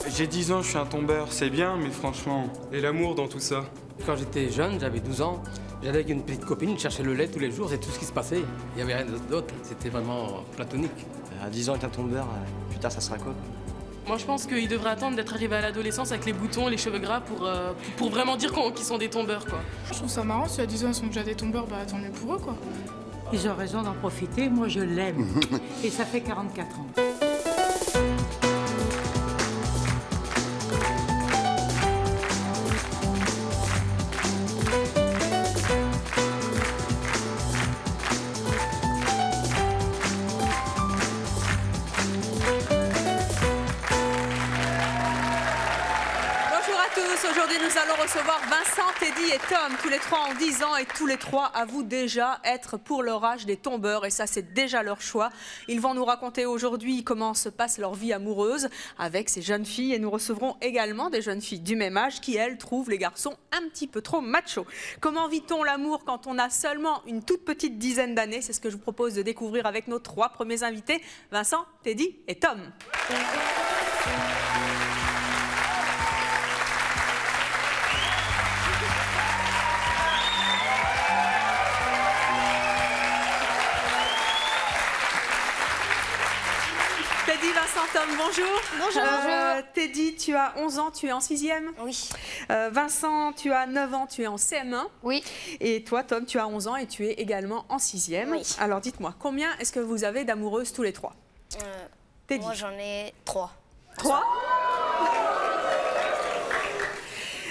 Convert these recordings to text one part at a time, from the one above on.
J'ai 10 ans, je suis un tombeur, c'est bien, mais franchement... Et l'amour dans tout ça? Quand j'étais jeune, j'avais 12 ans, j'allais avec une petite copine chercher le lait tous les jours, c'est tout ce qui se passait. Il n'y avait rien d'autre, c'était vraiment platonique. À 10 ans, être un tombeur, plus tard, ça sera quoi? Moi, je pense qu'il devrait attendre d'être arrivé à l'adolescence avec les boutons, les cheveux gras pour vraiment dire qu'ils sont des tombeurs, quoi. Je trouve ça marrant, si à 10 ans ils sont déjà des tombeurs, bah tant mieux pour eux, quoi. Ils ont raison d'en profiter, moi je l'aime. Et ça fait 44 ans. Aujourd'hui, nous allons recevoir Vincent, Teddy et Tom. Tous les trois ont 10 ans et tous les trois avouent déjà être pour leur âge des tombeurs. Et ça, c'est déjà leur choix. Ils vont nous raconter aujourd'hui comment se passe leur vie amoureuse avec ces jeunes filles. Et nous recevrons également des jeunes filles du même âge qui, elles, trouvent les garçons un petit peu trop machos. Comment vit-on l'amour quand on a seulement une toute petite dizaine d'années? C'est ce que je vous propose de découvrir avec nos trois premiers invités, Vincent, Teddy et Tom. Teddy, Vincent, Tom, bonjour. Bonjour. Teddy, tu as 11 ans, tu es en 6e. Oui. Vincent, tu as 9 ans, tu es en CM1. Oui. Et toi, Tom, tu as 11 ans et tu es également en 6e. Oui. Alors, dites-moi, combien est-ce que vous avez d'amoureuses tous les trois? Teddy. Moi, j'en ai 3. 3.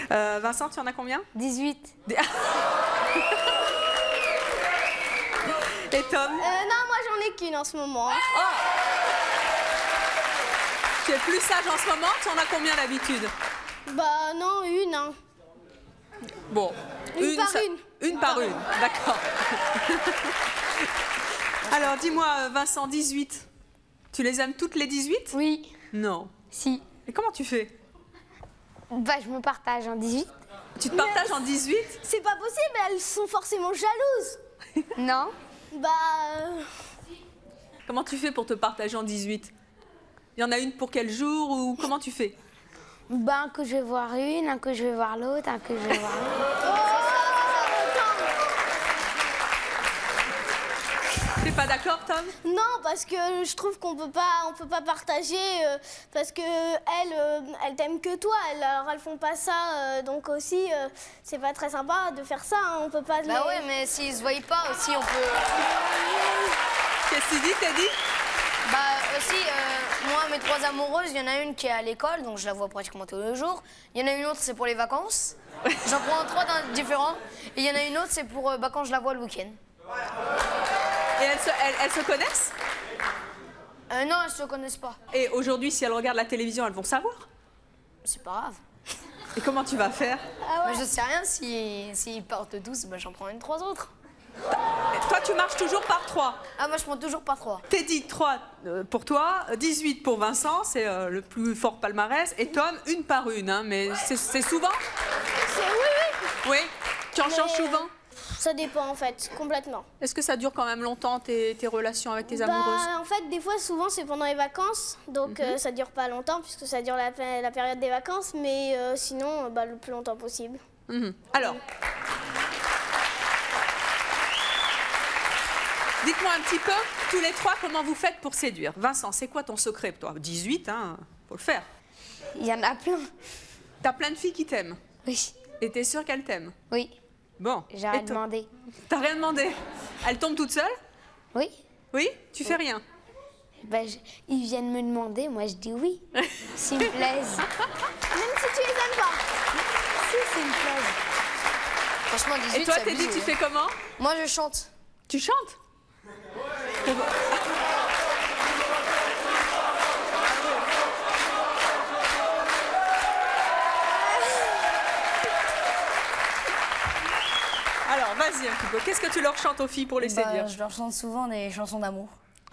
Vincent, tu en as combien? 18. Et Tom? Non, moi, j'en ai qu'une en ce moment. Oh, tu es plus sage en ce moment, tu en as combien d'habitude? Bah non, une. Hein. Bon. Une par une. Une par une, d'accord. Alors, dis-moi, Vincent, 18. Tu les aimes toutes les 18? Oui. Non. Si. Et comment tu fais? Bah, je me partage en 18. Tu te partages en 18? C'est pas possible, elles sont forcément jalouses. Non. Bah... Comment tu fais pour te partager en 18? Il y en a une pour quel jour ou comment tu fais? Bah, un que je vais voir une, un que je vais voir l'autre, un que je vais voir l'autre. T'es pas d'accord, Tom? Non, parce que je trouve qu'on peut pas partager parce que elles t'aiment que toi. Alors elles font pas ça, donc aussi c'est pas très sympa de faire ça. Hein, on peut pas. Bah ouais, mais s'ils se voient pas aussi, on peut. Qu'est-ce que tu dis, Teddy? Bah aussi, moi mes 3 amoureuses, il y en a une qui est à l'école, donc je la vois pratiquement tous les jours. Il y en a une autre, c'est pour les vacances. J'en prends 3 différents. Et il y en a une autre, c'est pour quand je la vois le week-end. Et elles se connaissent? Non, elles se connaissent pas. Et aujourd'hui, si elles regardent la télévision, elles vont savoir? C'est pas grave. Et comment tu vas faire? Bah, je sais rien, s'ils partent tous, bah, j'en prends 3 autres. Et toi, tu marches toujours par 3? Ah, moi je prends toujours par 3. Teddy, 3 pour toi, 18 pour Vincent, c'est le plus fort palmarès. Et Tom, une par une, hein, mais c'est souvent? Oui. Oui. Tu en changes souvent? Ça dépend en fait, complètement. Est-ce que ça dure quand même longtemps tes relations avec tes amoureuses? En fait, des fois, souvent, c'est pendant les vacances, donc ça dure pas longtemps puisque ça dure la période des vacances, mais sinon, le plus longtemps possible. Alors, dites-moi un petit peu, tous les trois, comment vous faites pour séduire? Vincent, c'est quoi ton secret, toi? 18, hein, faut le faire. Il y en a plein. T'as plein de filles qui t'aiment? Oui. Et t'es sûre qu'elles t'aiment? Oui. Bon. J'ai rien demandé. T'as rien demandé? Elles tombent toutes seules? Oui. Oui? Tu fais rien? Ils viennent me demander, moi je dis oui. S'ils me plaisent. Même si tu les aimes pas. Si, s'ils me plaisent. Franchement, 18, et toi, c'est Teddy, abusé, tu fais comment? Moi, je chante. Tu chantes? Alors, vas-y un petit peu. Qu'est-ce que tu leur chantes aux filles pour les séduire? Je leur chante souvent des chansons d'amour.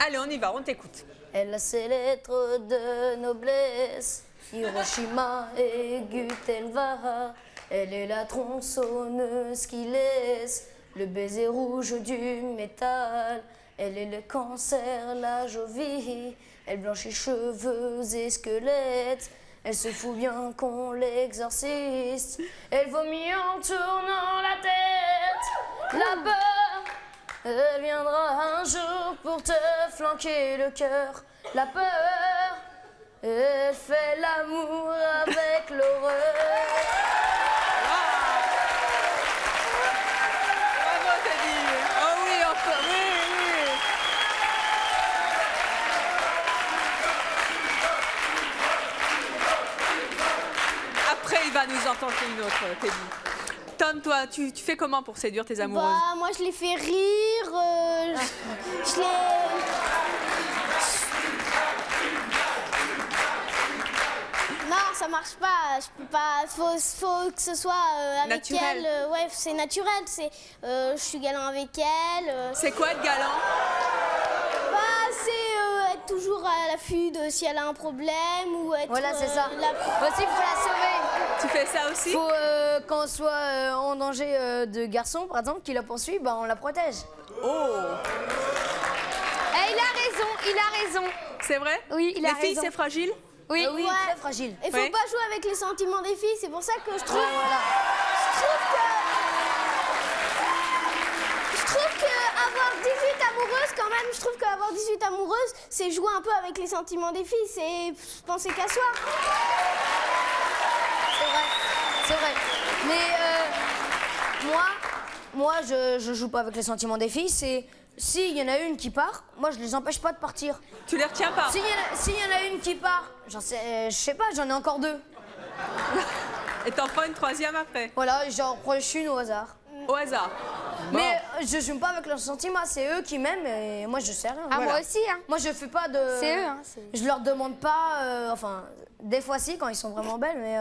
Allez, on y va, on t'écoute. Elle a ses lettres de noblesse, Hiroshima et Gutenberg. Elle est la tronçonneuse qui laisse le baiser rouge du métal. Elle est le cancer, la jovie. Elle blanchit cheveux et squelettes. Elle se fout bien qu'on l'exorciste. Elle vomit en tournant la tête. La peur, elle viendra un jour pour te flanquer le cœur. La peur, elle fait l'amour avec l'horreur. Bravo Teddy. Oh oui, encore. Oui, oui. Après, il va nous en tenter une autre, Teddy. Tom, toi, tu fais comment pour séduire tes amoureuses? Bah, moi, je les fais rire. Je les... Non, ça marche pas. Je peux pas. Faut que ce soit avec Naturel. elle. Ouais, c'est naturel. Je suis galant avec elle. C'est quoi être galant? Bah, c'est être toujours à l'affût de si elle a un problème ou être. Voilà, c'est ça. Aussi, il faut la sauver. Tu fais ça aussi? Faut, quand on soit en danger de garçon, par exemple, qui la poursuit, bah, on la protège. Oh! Eh, il a raison. C'est vrai? Oui, il a Les filles, raison. c'est fragile? Oui. Oui, Ouais. très fragile. Il faut Ouais. pas jouer avec les sentiments des filles. C'est pour ça que je trouve. Voilà. Je trouve que avoir 18 amoureuses, quand même, je trouve qu'avoir 18 amoureuses, c'est jouer un peu avec les sentiments des filles, c'est penser qu'à soi. C'est vrai. Mais moi, je joue pas avec les sentiments des filles. C'est s'il y en a une qui part, moi je les empêche pas de partir. Tu les retiens pas? S'il y en a une qui part, je sais pas, j'en ai encore deux. Et t'en prends une troisième après? Voilà, j'en proche une au hasard. Au hasard. Mais je joue pas avec leurs sentiments, c'est eux qui m'aiment et moi je sais rien. Ah, Voilà. moi aussi, hein. Moi je fais pas de. C'est eux, hein. Je leur demande pas, enfin, des fois si quand ils sont vraiment belles, mais.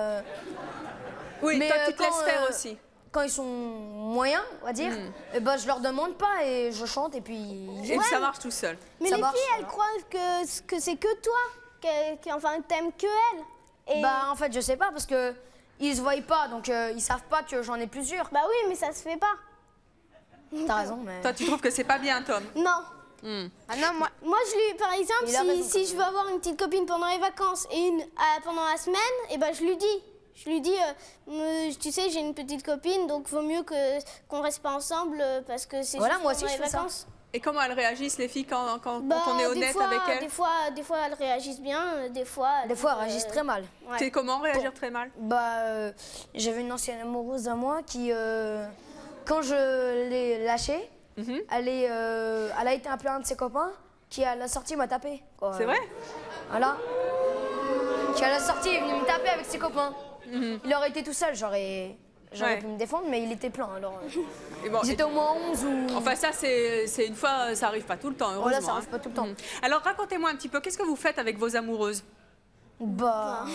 Oui, Mais, toi, tu te laisses quand, faire aussi. Quand ils sont moyens, on va dire, eh ben, je leur demande pas et je chante et puis. Et ça marche tout seul. Mais Ça les marche, filles, elles croient que c'est que toi, enfin, que t'aimes que elles. Et... Bah en fait je sais pas parce que ils se voient pas donc ils savent pas que j'en ai plusieurs. Bah oui, mais ça se fait pas. T'as raison mais. Toi, tu trouves que c'est pas bien, Tom? Non. Ah non, moi. Moi, par exemple, Il a raison, si je veux avoir une petite copine pendant les vacances et une pendant la semaine, et ben je lui dis. Je lui dis, tu sais, j'ai une petite copine, donc vaut mieux qu'on reste pas ensemble parce que c'est Voilà, juste moi pendant aussi, je les fais ça. vacances. Et comment elles réagissent, les filles, quand Bah, on est honnête avec elles? Des fois, elles réagissent bien, des fois... Des fois elles réagissent très mal. Ouais. C'est comment réagir très mal? Bah j'avais une ancienne amoureuse à moi qui quand je l'ai lâchée, elle a été appelée un de ses copains qui à la sortie m'a tapé. quoi. C'est vrai? Voilà. Qui à la sortie est venu me taper avec ses copains. Il aurait été tout seul, j'aurais Ouais. pu me défendre, mais il était plein. Alors, Et bon, ils étaient au moins 11 ou... Enfin, ça, c'est une fois, ça arrive pas tout le temps, heureusement. Voilà, ça arrive pas tout le temps. Alors, racontez-moi un petit peu, qu'est-ce que vous faites avec vos amoureuses? Bah,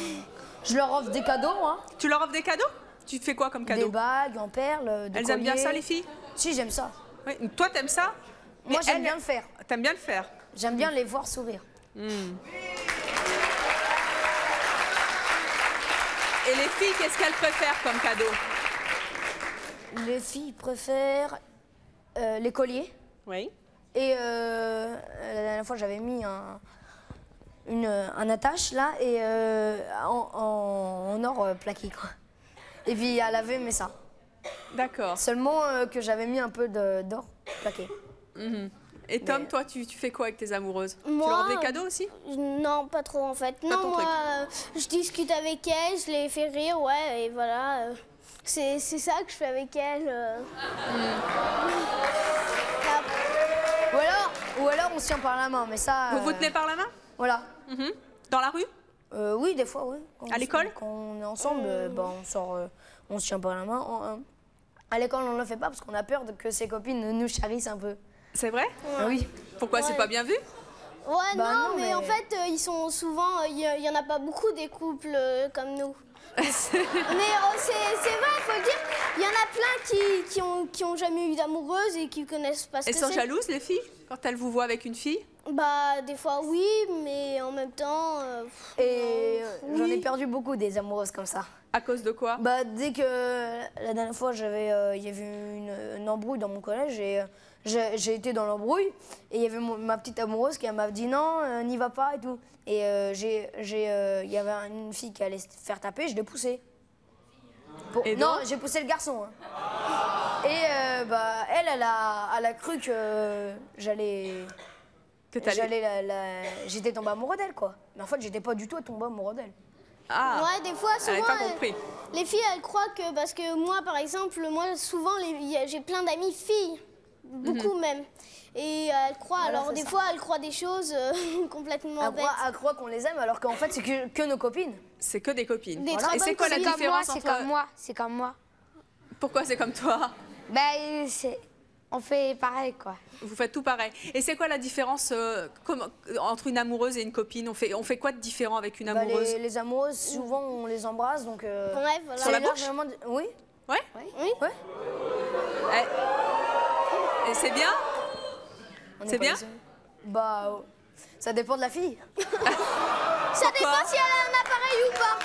je leur offre des cadeaux, moi. Tu leur offres des cadeaux? Tu fais quoi comme cadeau? Des bagues en perles, des Elles aiment bien colliers. ça, les filles? Si, j'aime ça. Oui. Toi, t'aimes ça? Moi, Mais j'aime elles- bien le faire. T'aimes bien le faire? J'aime bien les voir sourire. Et les filles, qu'est-ce qu'elles préfèrent comme cadeau? Les filles préfèrent les colliers. Oui. Et la dernière fois, j'avais mis un attache là et en or plaqué quoi. Et puis elle avait aimé ça. D'accord. Seulement que j'avais mis un peu d'or plaqué. Et Tom, toi, tu fais quoi avec tes amoureuses? Tu Moi, leur offres des cadeaux aussi? Non, pas trop en fait. Pas Non, ton moi, truc. je discute avec elles, je les fais rire, ouais, et voilà. C'est ça que je fais avec elles. Ou alors on se tient par la main, mais ça. Vous vous tenez par la main? Voilà. Dans la rue? Oui, des fois, oui. À l'école? Quand on est ensemble, on sort, on se tient par la main. À l'école, on ne le fait pas parce qu'on a peur que ses copines nous charrissent un peu. C'est vrai? Ah oui. Pourquoi c'est pas bien vu? Ouais, Bah non, non, mais mais- en fait, ils sont souvent. Il y en a pas beaucoup des couples comme nous. Mais c'est vrai, faut le dire. Il y en a plein qui ont jamais eu d'amoureuse et qui connaissent pas ce Elles que sont c'est. jalouses, les filles, quand elles vous voient avec une fille? Bah, des fois oui, mais en même temps. Et j'en ai oui. perdu beaucoup des amoureuses comme ça. À cause de quoi? Bah, dès que la dernière fois, il y avait une embrouille dans mon collège et j'ai été dans l'embrouille et il y avait ma petite amoureuse qui m'a dit non, n'y va pas et tout. Et il y avait une fille qui allait se faire taper, je l'ai poussée. Non, j'ai poussé le garçon. Hein. Et elle a cru que j'étais tombée amoureux d'elle, quoi. Mais en fait, j'étais pas du tout tombée amoureux d'elle. Ah. Ouais, des fois, souvent, Elle n'avait pas compris. les filles, elles croient que... Parce que moi, par exemple, souvent, j'ai plein d'amies filles. Beaucoup même. Et elles croient, Voilà, alors des fois, elles croient des choses complètement bêtes. Elle croit qu'on les aime, alors qu'en fait, c'est que nos copines. C'est que des copines. Des Et très c'est bonnes quoi la copines. différence C'est entre... comme moi, c'est comme moi. Pourquoi c'est comme toi? On fait pareil, quoi. Vous faites tout pareil. Et c'est quoi la différence entre une amoureuse et une copine? On fait quoi de différent avec une amoureuse? Les amoureuses, souvent, on les embrasse, donc... Ouais, voilà. Sur la bouche? Oui. Ouais? Oui. Ouais. Et c'est bien? C'est bien? Bah, ça dépend de la fille. Ça dépend si elle a un appareil ou pas.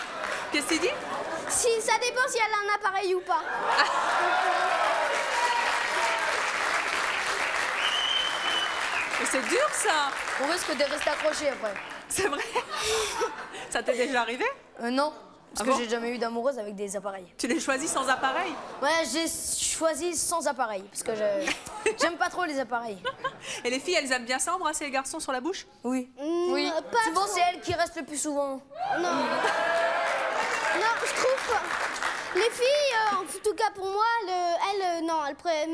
Qu'est-ce que tu dis? Ça dépend si elle a un appareil ou pas. Mais c'est dur, ça. On risque de rester accroché après. C'est vrai? Ça t'est déjà arrivé? Non, parce Ah que bon? j'ai jamais eu d'amoureuse avec des appareils. Tu les choisis sans appareil? Ouais, j'ai choisi sans appareil, parce que j'aime pas trop les appareils. Et les filles, elles aiment bien ça, embrasser les garçons sur la bouche? Oui. Oui. Pas Souvent, trop. c'est elle qui reste le plus souvent. Non. Non, je trouve pas. Les filles, en tout cas pour moi,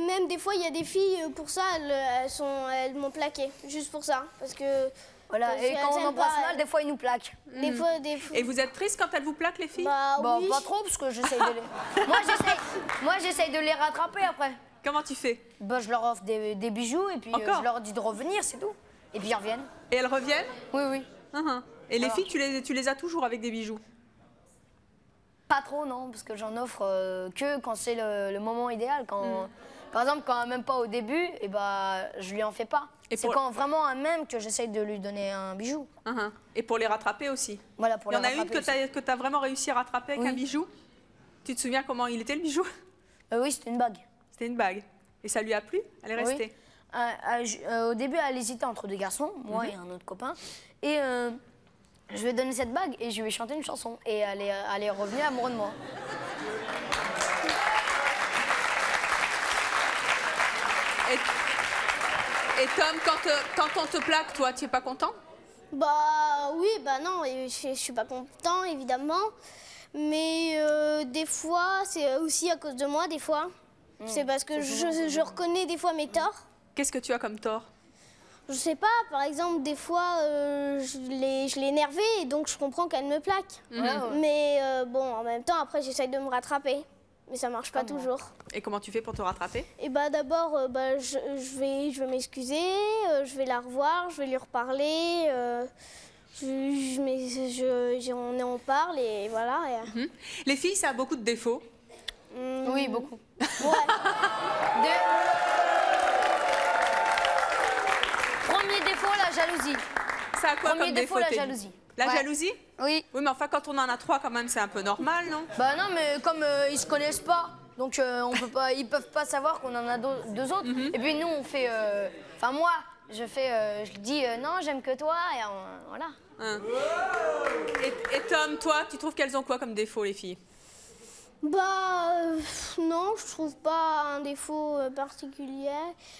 même des fois, il y a des filles, pour ça, elles m'ont plaqué. Juste pour ça. Parce que... Voilà, et quand on embrasse mal, des fois, ils nous plaquent. Des fois... Et vous êtes triste quand elles vous plaquent, les filles? Bon, oui. pas trop, parce que j'essaye de les... Moi, j'essaye de les rattraper après. Comment tu fais? Bah, je leur offre des bijoux, et puis Encore je leur dis de revenir, c'est tout. Et puis ils reviennent. Et elles reviennent? Oui, oui. Et les filles, tu les as toujours avec des bijoux? Pas trop, non, parce que j'en offre que quand c'est le moment idéal. Par exemple, quand elle m'aime pas au début, et je lui en fais pas. C'est quand vraiment elle m'aime que j'essaye de lui donner un bijou. Et pour les rattraper aussi? Voilà, pour Il y les en a une rattraper que tu as vraiment réussi à rattraper avec un bijou? Tu te souviens comment il était, le bijou? Oui, c'était une bague. C'était une bague. Et ça lui a plu? Elle est restée? Au début, elle hésitait entre deux garçons, moi et un autre copain. Et je lui ai donné cette bague et je lui ai chanté une chanson. Et elle est revenue amoureuse de moi. Et Tom, quand on te plaque, toi, tu es pas content? Bah oui, bah non, je suis pas content, évidemment. Mais des fois, c'est aussi à cause de moi, des fois. C'est parce que je reconnais des fois mes torts. Qu'est-ce que tu as comme tort? Je sais pas, par exemple, des fois, je l'ai énervée et donc je comprends qu'elle me plaque. Mais bon, en même temps, après, j'essaye de me rattraper. Mais ça marche pas toujours. Et comment tu fais pour te rattraper? Et bah d'abord, je vais m'excuser, je vais la revoir, je vais lui reparler. On en parle et voilà. Les filles, ça a beaucoup de défauts. Oui, beaucoup. Ouais. Premier défaut, la jalousie. Ça a quoi Premier comme défaut, défaut, la Teddy? jalousie. La Ouais. jalousie? Oui. Oui, mais enfin, quand on en a trois, quand même, c'est un peu normal, non? Bah non, mais comme ils se connaissent pas, donc ils peuvent pas savoir qu'on en a deux autres. Et puis nous, on fait... Enfin, moi, je dis non, j'aime que toi, et voilà. Et Tom, toi, tu trouves qu'elles ont quoi comme défaut, les filles? Bah non, je trouve pas un défaut particulier.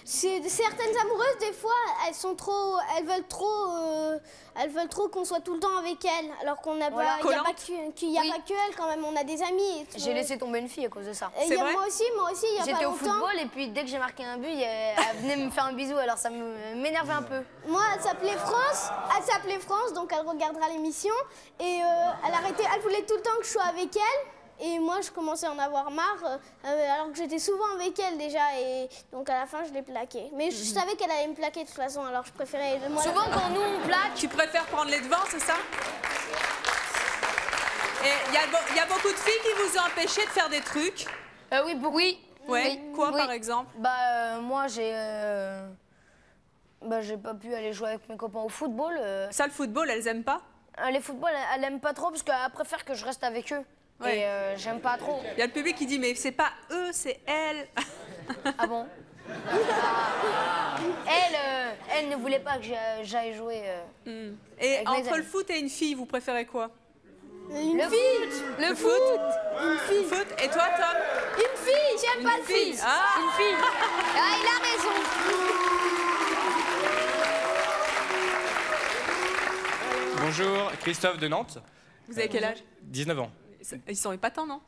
Certaines amoureuses, des fois, elles veulent trop qu'on soit tout le temps avec elles, alors qu'on n'a Voilà. pas, qu'il y a pas que elles quand même. On a des amis. J'ai laissé tomber une fille à cause de ça. C'est vrai? Moi aussi, il y a pas J'étais au longtemps. football et puis dès que j'ai marqué un but, elle venait me faire un bisou, alors ça m'énervait un peu. Moi, elle s'appelait France, donc elle regardera l'émission. Et elle voulait tout le temps que je sois avec elle. Et moi, je commençais à en avoir marre, alors que j'étais souvent avec elle déjà. Et donc à la fin, je l'ai plaquée. Mais je savais qu'elle allait me plaquer de toute façon, alors je préférais... Souvent, quand nous, on plaque... Tu préfères prendre les devants, c'est ça? Et il y a beaucoup de filles qui vous ont empêché de faire des trucs? Oui, beaucoup. Ouais. Oui. Quoi, Oui. par exemple? Moi, j'ai pas pu aller jouer avec mes copains au football. Ça, le football, elles aiment pas? Les footballs, elle aime pas trop parce qu'elle préfère que je reste avec eux. Ouais. Et j'aime pas trop. Il y a le public qui dit, mais c'est pas eux, c'est elles. Ah bon? Elle ne voulait pas que j'aille jouer. Et avec mes entre amis. le foot et une fille, vous préférez quoi? Une Le fille. Le foot. Une fille. Foot. Et toi, Tom? Une fille, j'aime pas le fille. Ah. Une fille. Ah, il a raison. Bonjour, Christophe de Nantes. Vous avez quel âge? 19 ans. Ils sont épatants, non?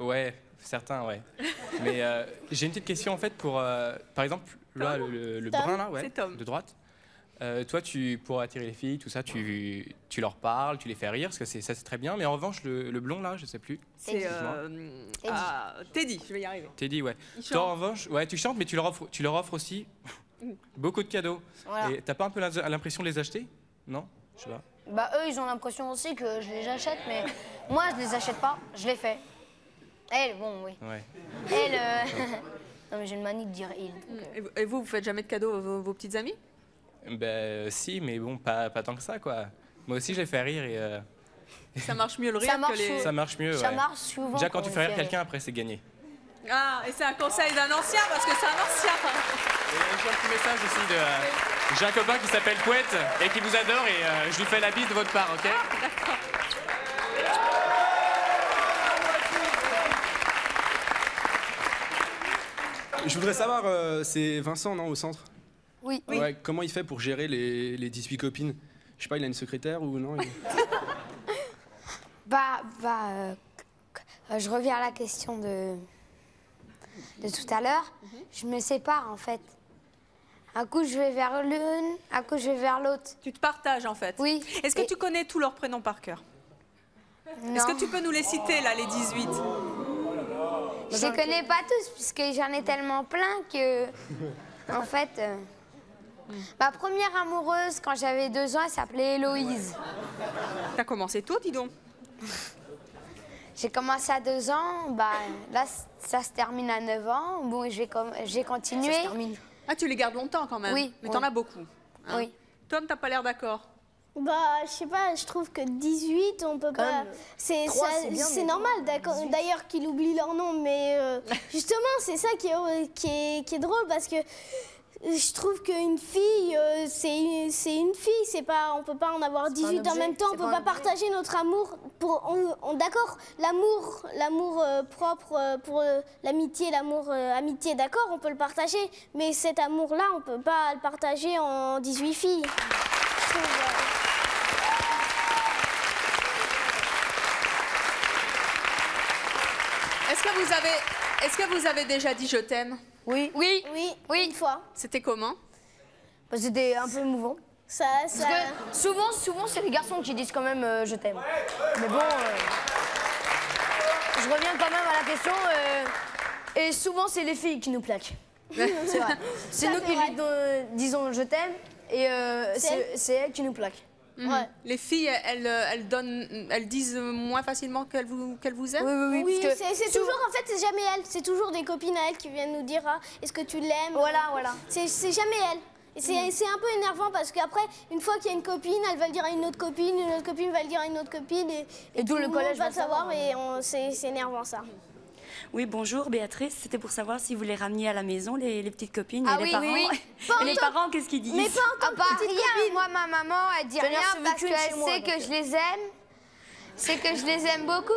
Ouais, certains, ouais. Mais j'ai une petite question en fait pour, par exemple, là, le brun là, ouais, C'est Tom. de droite. Toi, pour attirer les filles, tout ça, tu leur parles, tu les fais rire, parce que ça c'est très bien. Mais en revanche, le blond là, je sais plus. C'est Teddy, je vais y arriver. Teddy, ouais. Il Toi, chante. en revanche, ouais, tu chantes, mais tu leur offres aussi beaucoup de cadeaux. Voilà. Et t'as pas un peu l'impression de les acheter? Non? Je sais pas. Bah, eux, ils ont l'impression aussi que je les achète, mais moi, je les achète pas, je les fais. Elle, bon, oui. Ouais. Elle, non, mais j'ai une manie de dire il. Donc, Et vous faites jamais de cadeaux à vos petites amies? Ben si, mais bon, pas tant que ça, quoi. Moi aussi, je les fais rire et Ça marche mieux le rire Ça marche que les... ça marche mieux, ça ouais. marche souvent. Déjà, quand tu on fais rire fait quelqu'un, après, c'est gagné. Ah, et c'est un conseil d'un ancien, parce que c'est un ancien. Et j'ai un petit message aussi de... J'ai un copain qui s'appelle Pouette et qui vous adore et je lui fais la bise de votre part, ok? Je voudrais savoir, c'est Vincent, non, au centre? Oui. Ouais, comment il fait pour gérer les 18 copines? Je sais pas, il a une secrétaire ou non? Je reviens à la question de tout à l'heure. Je me sépare, en fait. Un coup, je vais vers l'une, un coup, je vais vers l'autre. Tu te partages, en fait. Oui. Est-ce que tu connais tous leurs prénoms par cœur? Non. Est-ce que tu peux nous les citer, là, les 18? Je les connais pas tous, puisque j'en ai tellement plein que... En fait... Ma première amoureuse, quand j'avais 2 ans, elle s'appelait Héloïse. T'as commencé tôt, dis donc. J'ai commencé à 2 ans, bah, là, ça se termine à 9 ans. Bon, j'ai continué. Ça se termine. Ah, tu les gardes longtemps, quand même. Oui. Mais t'en as beaucoup. hein. Oui. Tom, t'as pas l'air d'accord. Bah, je sais pas, je trouve que 18, on peut pas. C'est trois, c'est bien, mais normal, d'ailleurs, qu'il oublie leur nom, mais justement, c'est ça qui est drôle parce que je trouve qu'une fille, c'est une fille, c'est pas, on peut pas en avoir 18 en même temps, on peut pas partager notre amour. D'accord, l'amour propre pour l'amitié, l'amour amitié, d'accord, on peut le partager, mais cet amour-là, on peut pas le partager en 18 filles. Je trouve, Est-ce que vous avez déjà dit je t'aime? Oui. Oui. Oui, une fois. C'était comment? Bah, c'était un peu émouvant. Ça... Parce que souvent, c'est les garçons qui disent quand même je t'aime. Mais bon, je reviens quand même à la question. Et souvent, c'est les filles qui nous plaquent. C'est vrai. C'est nous qui lui disons je t'aime et c'est elles qui nous plaquent. Ouais. Les filles, elles disent moins facilement qu'elles vous aiment? Oui, parce que c'est toujours, en fait, c'est jamais elle. C'est toujours des copines à elle qui viennent nous dire est-ce que tu l'aimes? Voilà. C'est jamais elle. Et c'est un peu énervant parce qu'après, une fois qu'il y a une copine, elle va le dire à une autre copine va le dire à une autre copine et tout le collège va le savoir et c'est énervant ça. Oui, bonjour Béatrice, c'était pour savoir si vous les rameniez à la maison, les petites copines et les parents. Oui. Et les parents, qu'est-ce qu'ils disent? Mais pas en tant que petite copine. Moi, ma maman, elle dit rien parce qu'elle sait que je les aime. C'est que je les aime beaucoup.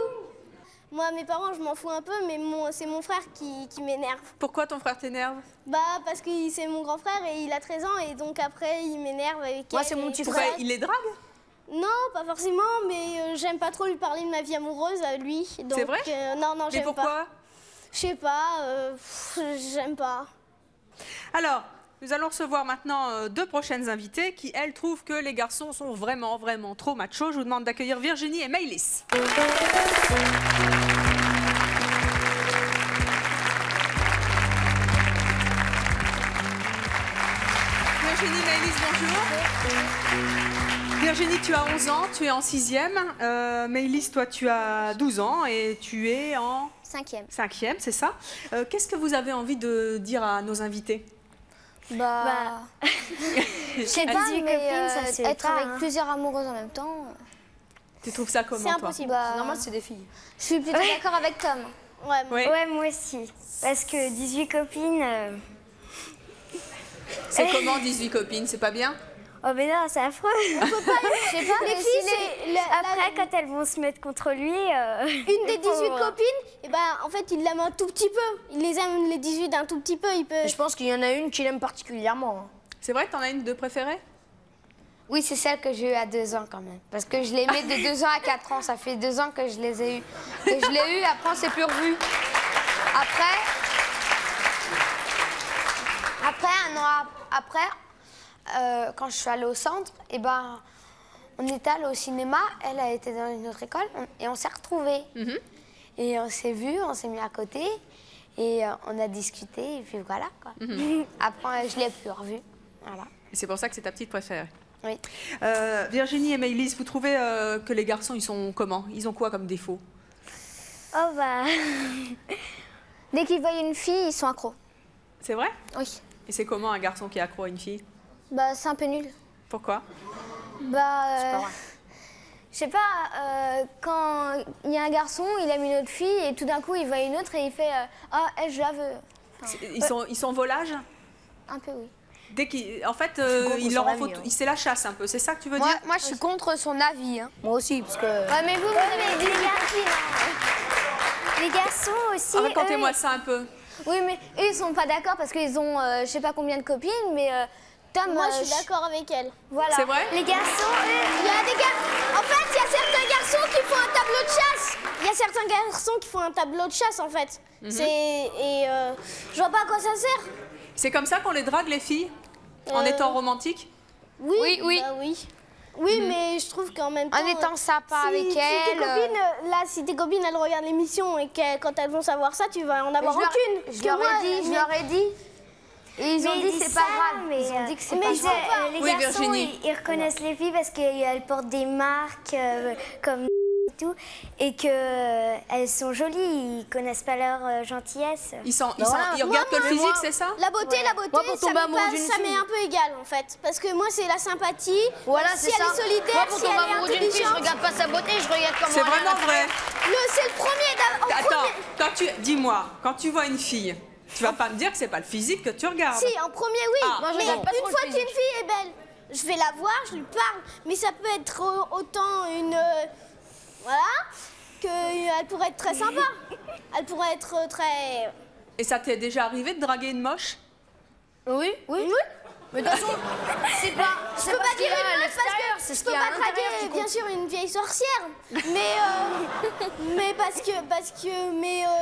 Moi, mes parents, je m'en fous un peu, mais c'est mon frère qui m'énerve. Pourquoi ton frère t'énerve? Bah, parce que c'est mon grand frère et il a 13 ans et donc après, il m'énerve avec Moi, elle c'est mon et petit tout frère. ça. Il les drague? Non, pas forcément, mais j'aime pas trop lui parler de ma vie amoureuse à lui. C'est vrai? Non, Mais j'aime pas. pourquoi? Je sais pas, j'aime pas. Alors, nous allons recevoir maintenant 2 prochaines invitées qui, elles, trouvent que les garçons sont vraiment, vraiment trop machos. Je vous demande d'accueillir Virginie et Maëlys. Virginie, Maëlys, bonjour. Virginie, tu as 11 ans, tu es en 6e. Maëlys, toi, tu as 12 ans et tu es en... 5e. 5e, c'est ça. Qu'est-ce que vous avez envie de dire à nos invités? Je sais pas, mais être avec plusieurs amoureuses en même temps... Tu trouves ça comment, C'est toi? impossible. Normal, c'est des filles. Je suis plutôt d'accord avec Tom. Ouais, moi aussi. Parce que 18 copines... C'est comment 18 copines, c'est pas bien? Oh mais non, c'est affreux. On peut pas, je sais pas, les filles, après quand elles vont se mettre contre lui... Une des 18 copines, et ben, en fait, il l'aime un tout petit peu. Il les aime les 18 d'un tout petit peu. Je pense qu'il y en a une qu'il aime particulièrement. C'est vrai que t'en as une de préférée? Oui, c'est celle que j'ai eue à 2 ans quand même. Parce que je l'ai aimée de 2 ans à 4 ans. Ça fait 2 ans que je les ai eues. Que je l'ai eue, après on s'est plus revus. Après, 1 an après, quand je suis allée au centre, et ben, on était allé au cinéma. Elle a été dans une autre école et on s'est retrouvés. Et on s'est vus, on s'est mis à côté et on a discuté et puis voilà quoi. Après, je l'ai plus revue. Voilà. Et c'est pour ça que c'est ta petite préférée? Oui. Virginie et Maëlys, vous trouvez que les garçons, ils sont comment? Ils ont quoi comme défaut? Oh bah... Dès qu'ils voient une fille, ils sont accros. C'est vrai? Oui. Et c'est comment un garçon qui est accro à une fille? Bah c'est un peu nul. Pourquoi? Bah... je sais pas, quand il y a un garçon, il aime une autre fille et tout d'un coup il voit une autre et il fait ah, elle, je la veux. Enfin, ils sont volages? Un peu, oui. Dès qu'il, en fait, il leur en faut, c'est la chasse un peu. C'est ça que tu veux dire? Moi, je suis contre son avis. Hein. Moi aussi, parce que. Ouais, mais vous avez des garçons. Les garçons aussi. Racontez-moi ça un peu. Oui, mais eux, ils sont pas d'accord parce qu'ils ont, je sais pas combien de copines, mais Tom. Moi, je suis d'accord avec elle. Voilà. C'est vrai? Les garçons, il y a des gars. En fait, il y a certains garçons qui font un tableau de chasse. Il y a certains garçons qui font un tableau de chasse, en fait. Je vois pas à quoi ça sert. C'est comme ça qu'on les drague, les filles? En étant romantique? Oui. Bah, oui, mais je trouve qu'en même temps... En étant sympa avec elle... Si tes copines, elles regardent l'émission et que quand elles vont savoir ça, tu vas en avoir aucune. Je leur ai dit. Et ils ont dit c'est pas grave. Ils ont dit que c'est pas grave. Les garçons, ils reconnaissent les filles parce qu'elles portent des marques comme... tout, et qu'elles sont jolies, ils connaissent pas leur gentillesse. Ils regardent que le physique, c'est ça? La beauté, Moi, pour tomber amoureux d'une ça fille, m'est un peu égal en fait. Parce que moi, c'est la sympathie. Voilà, si c'est ça. elle est solidaire, Moi, pour si tomber elle est amoureux d'une fille, je intelligente. regarde pas sa beauté, je regarde comment C'est elle vraiment est. vrai. C'est le premier. Attends, dis-moi, quand tu vois une fille, tu vas pas me dire que c'est pas le physique que tu regardes? Si, en premier, oui. Ah. Moi, je Mais regarde pas trop une fois le qu'une physique. fille est belle, je vais la voir, je lui parle. Mais ça peut être autant une... voilà, qu'elle pourrait être très sympa. Elle pourrait être très... Et ça t'est déjà arrivé de draguer une moche? Oui. Mais de toute façon, c'est pas Je peux pas dire une meuf parce que c'est ce je peux qu'il y a à pas l'intérieur draguer qui bien compte. sûr une vieille sorcière, mais parce que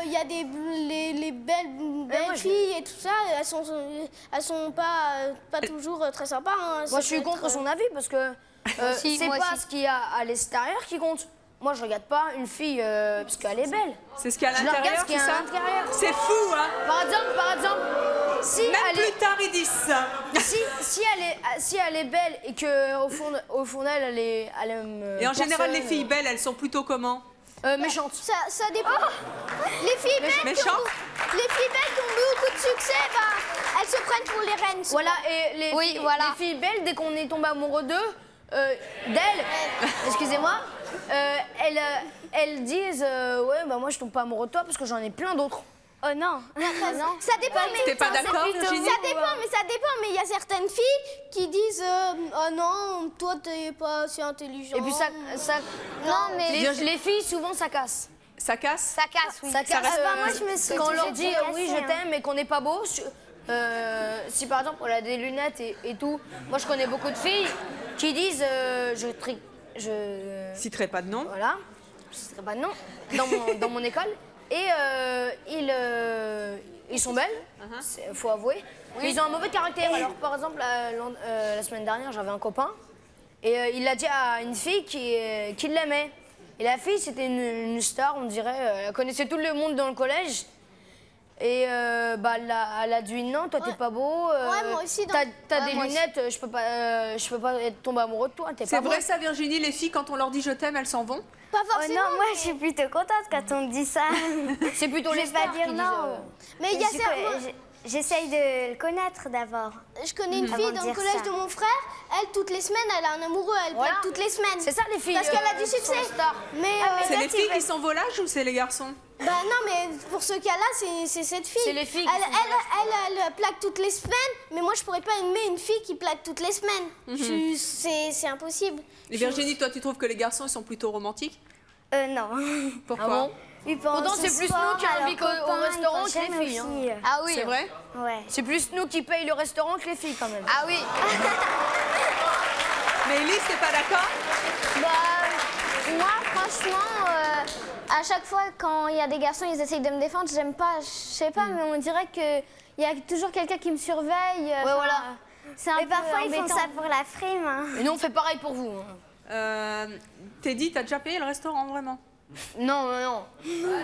il y a les belles filles et tout ça, elles sont pas toujours très sympas. Hein. Moi, je suis contre son avis parce que c'est moi pas aussi. ce qu'il y a à l'extérieur qui compte. Moi, je regarde pas une fille parce qu'elle est belle. C'est ce qu'il y a à Je la regarde l'intérieur, ce qu'il y a c'est à ça? l'intérieur. C'est fou, hein? Par exemple, si Même elle est... plus tard, ils disent ça. si elle est belle et que au fond d'elle, elle aime Et en général, les personne, filles belles, elles sont plutôt comment? méchantes. Ça dépend. Les filles belles qui méchantes? ont beaucoup de succès, bah, elles se prennent pour les reines. souvent. Voilà, et les filles belles, dès qu'on est tombé amoureux d'elles, excusez-moi, elles disent ouais, bah moi je tombe pas amoureux de toi parce que j'en ai plein d'autres. Oh non. Ça dépend, mais T'es pas d'accord, Virginie? ça dépend, mais il y a certaines filles qui disent oh non, toi t'es pas si intelligent. Et puis ça Non, mais les filles souvent ça casse. Ça casse? ça casse, oui. Ça casse. moi, je me suis quand on toujours leur dit fait oui casser, je t'aime et qu'on n'est pas beau. Si par exemple on a des lunettes et tout, moi je connais beaucoup de filles qui disent je Citerai pas de nom. voilà, je ne citerai pas de nom, dans mon école. Et ils sont belles, faut avouer. Mais ils ont un mauvais caractère. Alors par exemple, la semaine dernière, j'avais un copain et il l'a dit à une fille qui l'aimait. Et la fille, c'était une star, on dirait. Elle connaissait tout le monde dans le collège. Et elle a dit non, toi t'es pas beau. moi aussi. T'as des lunettes, je peux pas tomber amoureux de toi. C'est vrai ça, Virginie, les filles, quand on leur dit je t'aime, elles s'en vont? Pas Oh forcément. non, moi je suis plutôt contente quand on me dit ça. C'est plutôt Je les vais pas stars dire qui non. Mais il y a J'essaye de le connaître d'abord. Je connais une fille dans le collège de mon frère. Elle, toutes les semaines, elle a un amoureux. Elle plaque toutes les semaines. C'est ça les filles. Parce qu'elle a du succès. Mais c'est les filles qui sont volages ou c'est les garçons? Bah non, mais pour ce cas-là, c'est cette fille. C'est les filles. Elle plaque toutes les semaines, mais moi je pourrais pas aimer une fille qui plaque toutes les semaines. C'est impossible. Et Virginie, toi, tu trouves que les garçons ils sont plutôt romantiques? Non. Pourquoi? Ah bon? Pourtant, c'est plus nous qui invitent au restaurant que les filles. Hein. Ah oui. C'est vrai? Ouais. C'est plus nous qui payent le restaurant que les filles quand même. Ah oui. Mais Elise, t'es pas d'accord? Bah, moi, franchement, à chaque fois, quand il y a des garçons, ils essayent de me défendre, j'aime pas. Je sais pas, mais on dirait qu'il y a toujours quelqu'un qui me surveille. Ouais, voilà. C'est un peu parfois, ils font ça pour la frime. Hein. Et nous, on fait pareil pour vous. Teddy, t'as déjà payé le restaurant, vraiment? Non, mais non. Non,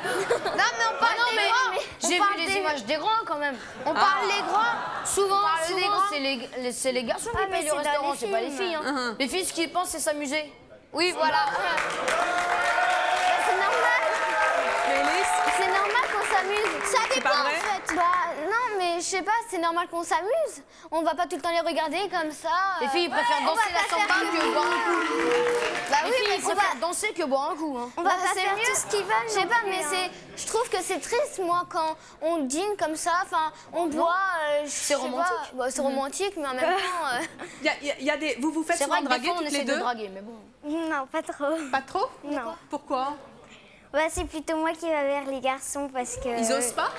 mais on parle des grands. J'ai vu les images des grands quand même. On parle des grands. Souvent, c'est les garçons qui payent le restaurant, c'est pas les filles. Hein. Les filles, ce qu'ils pensent, c'est s'amuser. Oui, voilà. C'est normal. Mais Elise, c'est normal qu'on s'amuse. Ça dépend en fait. Bah non, mais je sais pas, c'est normal qu'on s'amuse. On va pas tout le temps les regarder comme ça. Les filles ils préfèrent danser la samba que boire un coup. Bah oui, mais ils préfèrent danser que boire un coup. Hein. On va pas faire tout ce qu'ils veulent. Je sais pas, mais je trouve que c'est triste, moi, quand on dîne comme ça, enfin, on boit. C'est romantique. Bah, c'est romantique, mais en même temps. y a des... Vous vous faites souvent draguer toutes les deux? de draguer, mais bon. Non, pas trop. Pas trop? Non. Pourquoi? Bah, c'est plutôt moi qui va vers les garçons parce que. Ils osent pas?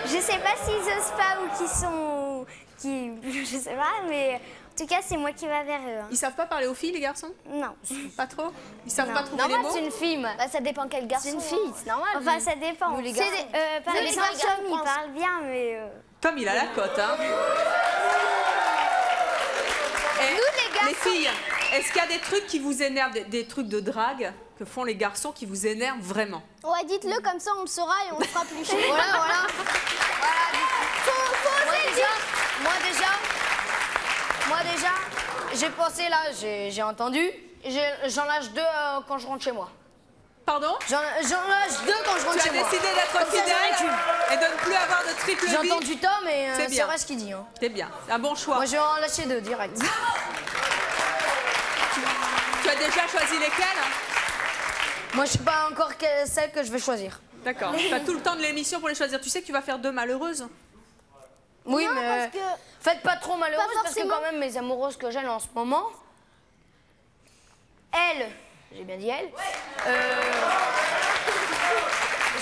Je sais pas s'ils osent pas ou qu'ils sont. Je sais pas, mais en tout cas, c'est moi qui va vers eux. Hein. Ils savent pas parler aux filles, les garçons? Non. Pas trop? Ils savent pas trouver les normal, mots? c'est une fille. Bah, ça dépend quel garçon. C'est une fille, c'est normal. Enfin, ça dépend. Nous, les garçons. Par exemple, Tom, il parle bien, mais. Tom, il a la cote, hein? Les filles, est-ce qu'il y a des trucs qui vous énervent, des trucs de drague que font les garçons qui vous énervent vraiment? Ouais, dites-le, comme ça on le saura et on le fera plus cher. Voilà. Moi déjà, j'ai pensé là, j'ai entendu. J'en lâche 2 quand je rentre chez moi. Pardon? J'en lâche 2 quand je rentre chez moi. Tu as décidé d'être fidèle et de ne plus avoir de triple vie. J'ai entendu Tom, mais c'est vrai ce qu'il dit. Hein. C'est bien, c'est un bon choix. Moi je vais en lâcher 2 direct. Tu as déjà choisi lesquelles? Moi je sais pas encore celle que je vais choisir. D'accord. Tu as tout le temps de l'émission pour les choisir. Tu sais que tu vas faire 2 malheureuses? Oui, non, mais faites pas trop malheureuses parce que quand même mes amoureuses que j'ai en ce moment, elles, j'ai bien dit elles,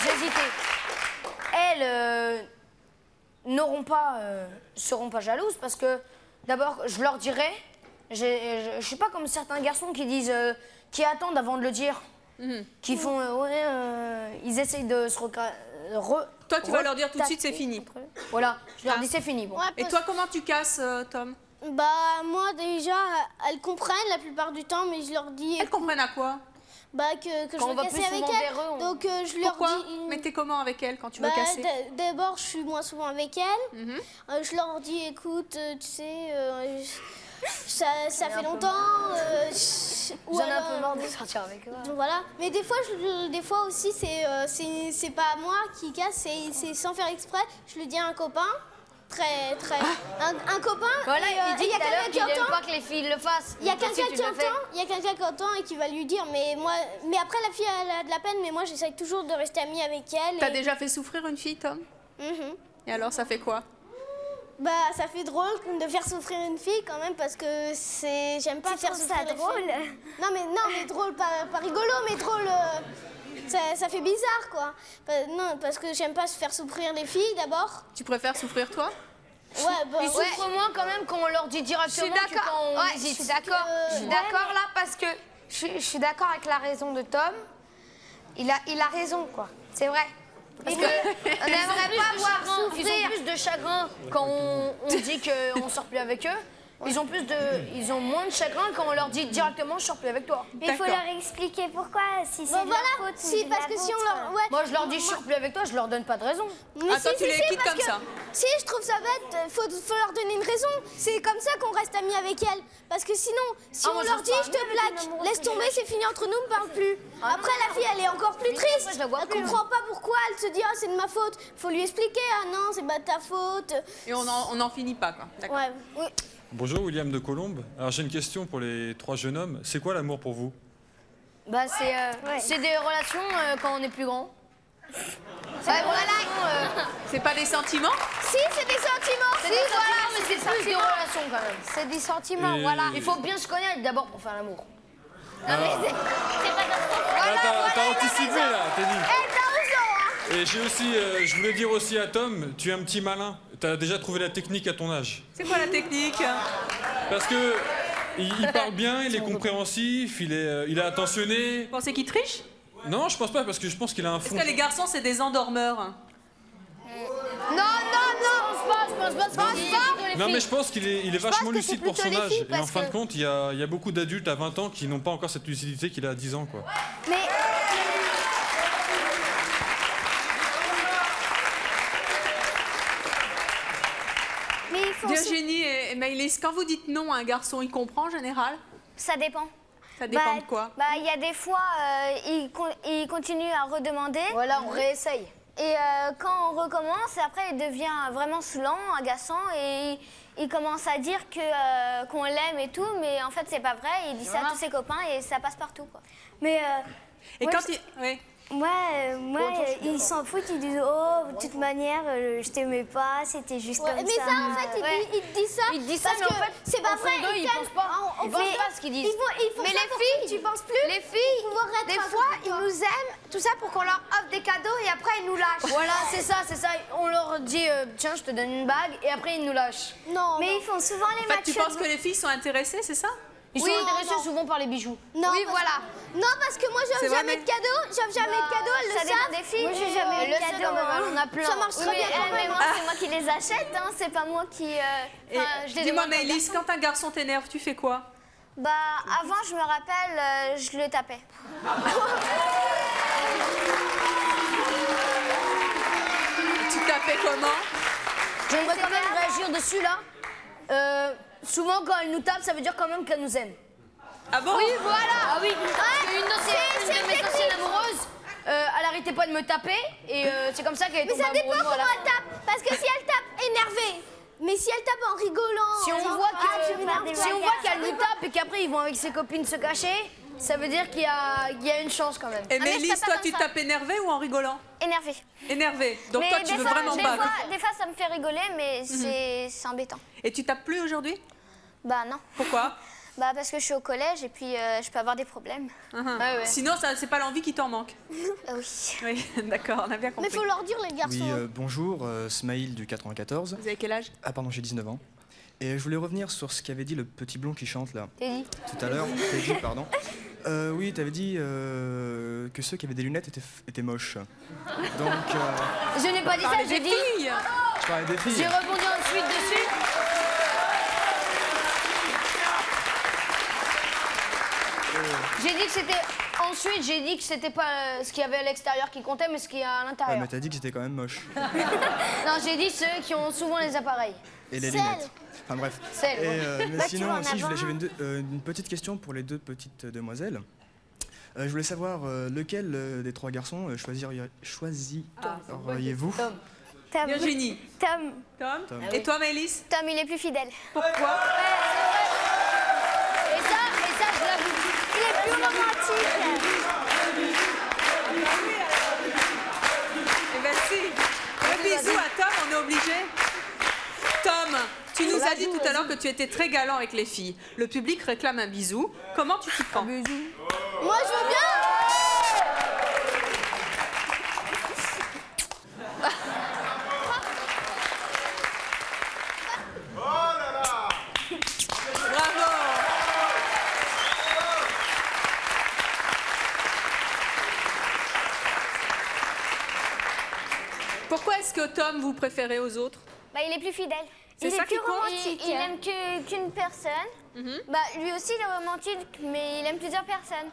j'ai hésité. Elles seront pas jalouses parce que d'abord je leur dirai, je suis pas comme certains garçons qui disent, qui attendent avant de le dire. Qui font, ils essayent de se Toi, tu vas leur dire tout de suite, c'est fini. Voilà, je leur dis c'est fini. Bon. Ouais, Et toi, comment tu casses, Tom? Bah, moi, déjà, elles comprennent la plupart du temps, mais je leur dis. Elles comprennent à quoi? Bah, que je veux casser avec elles. Donc, je leur dis. Mais t'es comment avec elles quand tu veux bah, casser? D'abord, je suis moins souvent avec elles. Je leur dis, écoute, tu sais. Ça fait longtemps. J'en ai un peu marre de sortir avec eux. Donc voilà. Mais des fois aussi, c'est pas moi qui casse, c'est sans faire exprès. Je le dis à un copain. Un copain. Voilà, il dit y a quelqu'un qui entend. pas que les filles le fassent. Il y a quelqu'un qui entend et qui va lui dire. Mais après, la fille, elle a de la peine, mais moi, j'essaye toujours de rester amie avec elle. T'as déjà fait souffrir une fille, Tom? Et alors, ça fait quoi? Bah, ça fait drôle de faire souffrir une fille quand même parce que j'aime pas faire souffrir ça drôle. Non mais drôle, pas rigolo, mais drôle. Ça fait bizarre quoi. Non, parce que j'aime pas se faire souffrir les filles d'abord. Tu préfères souffrir toi? Ouais, bah. Ils souffrent moins quand même quand on leur dit directement. Je suis d'accord. Ouais, je suis d'accord. Je suis d'accord là parce que je suis d'accord avec la raison de Tom. Il a raison quoi. C'est vrai. Parce qu'on n'aimerait pas voir souffrir. Ils ont plus de chagrin quand on dit qu'on sort plus avec eux Ils ont moins de chagrin quand on leur dit directement je sors plus avec toi. Mais il faut leur expliquer pourquoi, si c'est de leur faute. Si, parce que si on leur... Ouais. Moi je leur dis je sors plus avec toi, je leur donne pas de raison. Attends, tu les quittes comme ça. Si, je trouve ça bête, faut leur donner une raison. C'est comme ça qu'on reste amis avec elle. Parce que sinon, si on leur dit je te plaque, laisse tomber, c'est fini entre nous, on ne parle plus. Après, la fille, elle est encore plus triste. Elle comprend pas pourquoi, elle se dit ah c'est de ma faute. Faut lui expliquer, ah non, c'est pas de ta faute. Et on n'en finit pas, quoi. D'accord. Ouais, oui. Bonjour William de Colombe. Alors j'ai une question pour les 3 jeunes hommes. C'est quoi l'amour pour vous? Bah c'est des relations quand on est plus grand. C'est pas des sentiments? Si, c'est des sentiments. C'est des sentiments, mais c'est plus des relations quand même. C'est des sentiments, voilà. Il faut bien se connaître d'abord pour faire l'amour. Non mais c'est pas T'as anticipé là, t'as dit. t'as raison, hein. Et j'ai aussi, je voulais dire aussi à Tom, tu es un petit malin. T'as déjà trouvé la technique à ton âge. C'est quoi la technique? Parce que il parle bien, il est compréhensif, il est attentionné. Vous pensez qu'il triche? Non, je pense pas, parce que je pense qu'il a un fond. Est-ce que les garçons, c'est des endormeurs? Non, je pense pas. Non, mais je pense qu'il est vachement lucide pour son âge. Et en fin de compte, il y a beaucoup d'adultes à 20 ans qui n'ont pas encore cette lucidité qu'il a à 10 ans, quoi. Virginie et Maëlys, quand vous dites non à un garçon, il comprend en général? Ça dépend. Ça dépend de quoi? Il y a des fois, il continue à redemander. Voilà, on réessaye. Et quand on recommence, après, il devient vraiment saoulant, agaçant, et il commence à dire qu'on l'aime et tout, mais en fait, c'est pas vrai. Il dit ça à tous ses copains et ça passe partout, quoi. Mais et quand il... Oui. Moi, ils s'en foutent, ils disent oh, de toute manière, je t'aimais pas, c'était juste comme ça. Mais ça, en fait, il dit ça. Il dit ça, parce mais en que fait, c'est pas vrai. Ils pensent pas. Ils pensent pas ce qu'ils disent. Mais les filles, tu penses plus? Les filles, des fois, ils nous aiment, tout ça pour qu'on leur offre des cadeaux et après ils nous lâchent. Voilà, c'est ça. On leur dit tiens, je te donne une bague et après ils nous lâchent. Non. Mais ils font souvent les matchs. Tu penses que les filles sont intéressées, c'est ça? Ils sont intéressés souvent par les bijoux. Non, oui, voilà. Non, parce que moi, j'offre jamais de cadeaux. J'offre jamais de cadeaux, elles le savent. Ça dépend des filles. Moi, j'ai jamais eu de cadeaux. On a plein. Ça marche très bien quand même. C'est moi qui les achète, hein. C'est pas moi qui... Dis-moi, Maëlys, quand un garçon t'énerve, tu fais quoi? Bah, avant, je me rappelle, je le tapais. Tu tapais comment? J'aimerais quand même réagir dessus, là. Souvent, quand elle nous tape, ça veut dire quand même qu'elle nous aime. Ah bon? Oui, voilà. Ah oui. Une de mes anciennes amoureuses, elle arrêtait pas de me taper et c'est comme ça qu'elle est tombée amoureuse. Mais ça dépend comment elle tape. Parce que si elle tape énervée, mais si elle tape en rigolant... Si on voit qu'elle nous tape et qu'après ils vont avec ses copines se cacher, ça veut dire qu'il y a une chance quand même. Et Maëlys, toi, tu tapes énervé ou en rigolant? Énervé. Énervé. Donc toi, tu veux vraiment pas. Des fois, ça me fait rigoler, mais c'est embêtant. Et tu tapes plus aujourd'hui? Bah non. Pourquoi? Bah parce que je suis au collège et puis je peux avoir des problèmes. Ouais. Sinon, c'est pas l'envie qui t'en manque. Oui. Oui, d'accord, on a bien compris. Mais faut leur dire, les garçons. Oui, bonjour, Smaïl du 94. Vous avez quel âge? Ah pardon, j'ai 19 ans. Et je voulais revenir sur ce qu'avait dit le petit blond qui chante là. Teddy. Tout à l'heure, Teddy, pardon. Oui, t'avais dit que ceux qui avaient des lunettes étaient moches. Donc... Je n'ai pas dit ça, j'ai dit... Je parlais des filles. J'ai rebondi ensuite dessus. J'ai dit que c'était pas ce qu'il y avait à l'extérieur qui comptait, mais ce qu'il y a à l'intérieur. Ouais, mais t'as dit que c'était quand même moche. Non, j'ai dit ceux qui ont souvent les appareils. Et les lunettes. Enfin bref. Mais Bah, sinon aussi, j'avais une petite question pour les 2 petites demoiselles. Je voulais savoir lequel des 3 garçons choisiriez-vous? Tom. Virginie. Tom. Tom. Et toi, Maëlys? Tom, il est plus fidèle. Pourquoi? Et ça, je l'avoue. Il est plus romantique. Eh ben si. Un bisou à Tom, on est obligé. Tom, tu nous as dit tout à l'heure que tu étais très galant avec les filles. Le public réclame un bisou. Comment tu t'y prends? Moi, je veux bien. Bravo. Pourquoi est-ce que Tom vous préférez aux autres? Bah, il est plus fidèle. C'est ça qui compte. Il aime qu'une personne. Bah, lui aussi, il est romantique, mais il aime plusieurs personnes.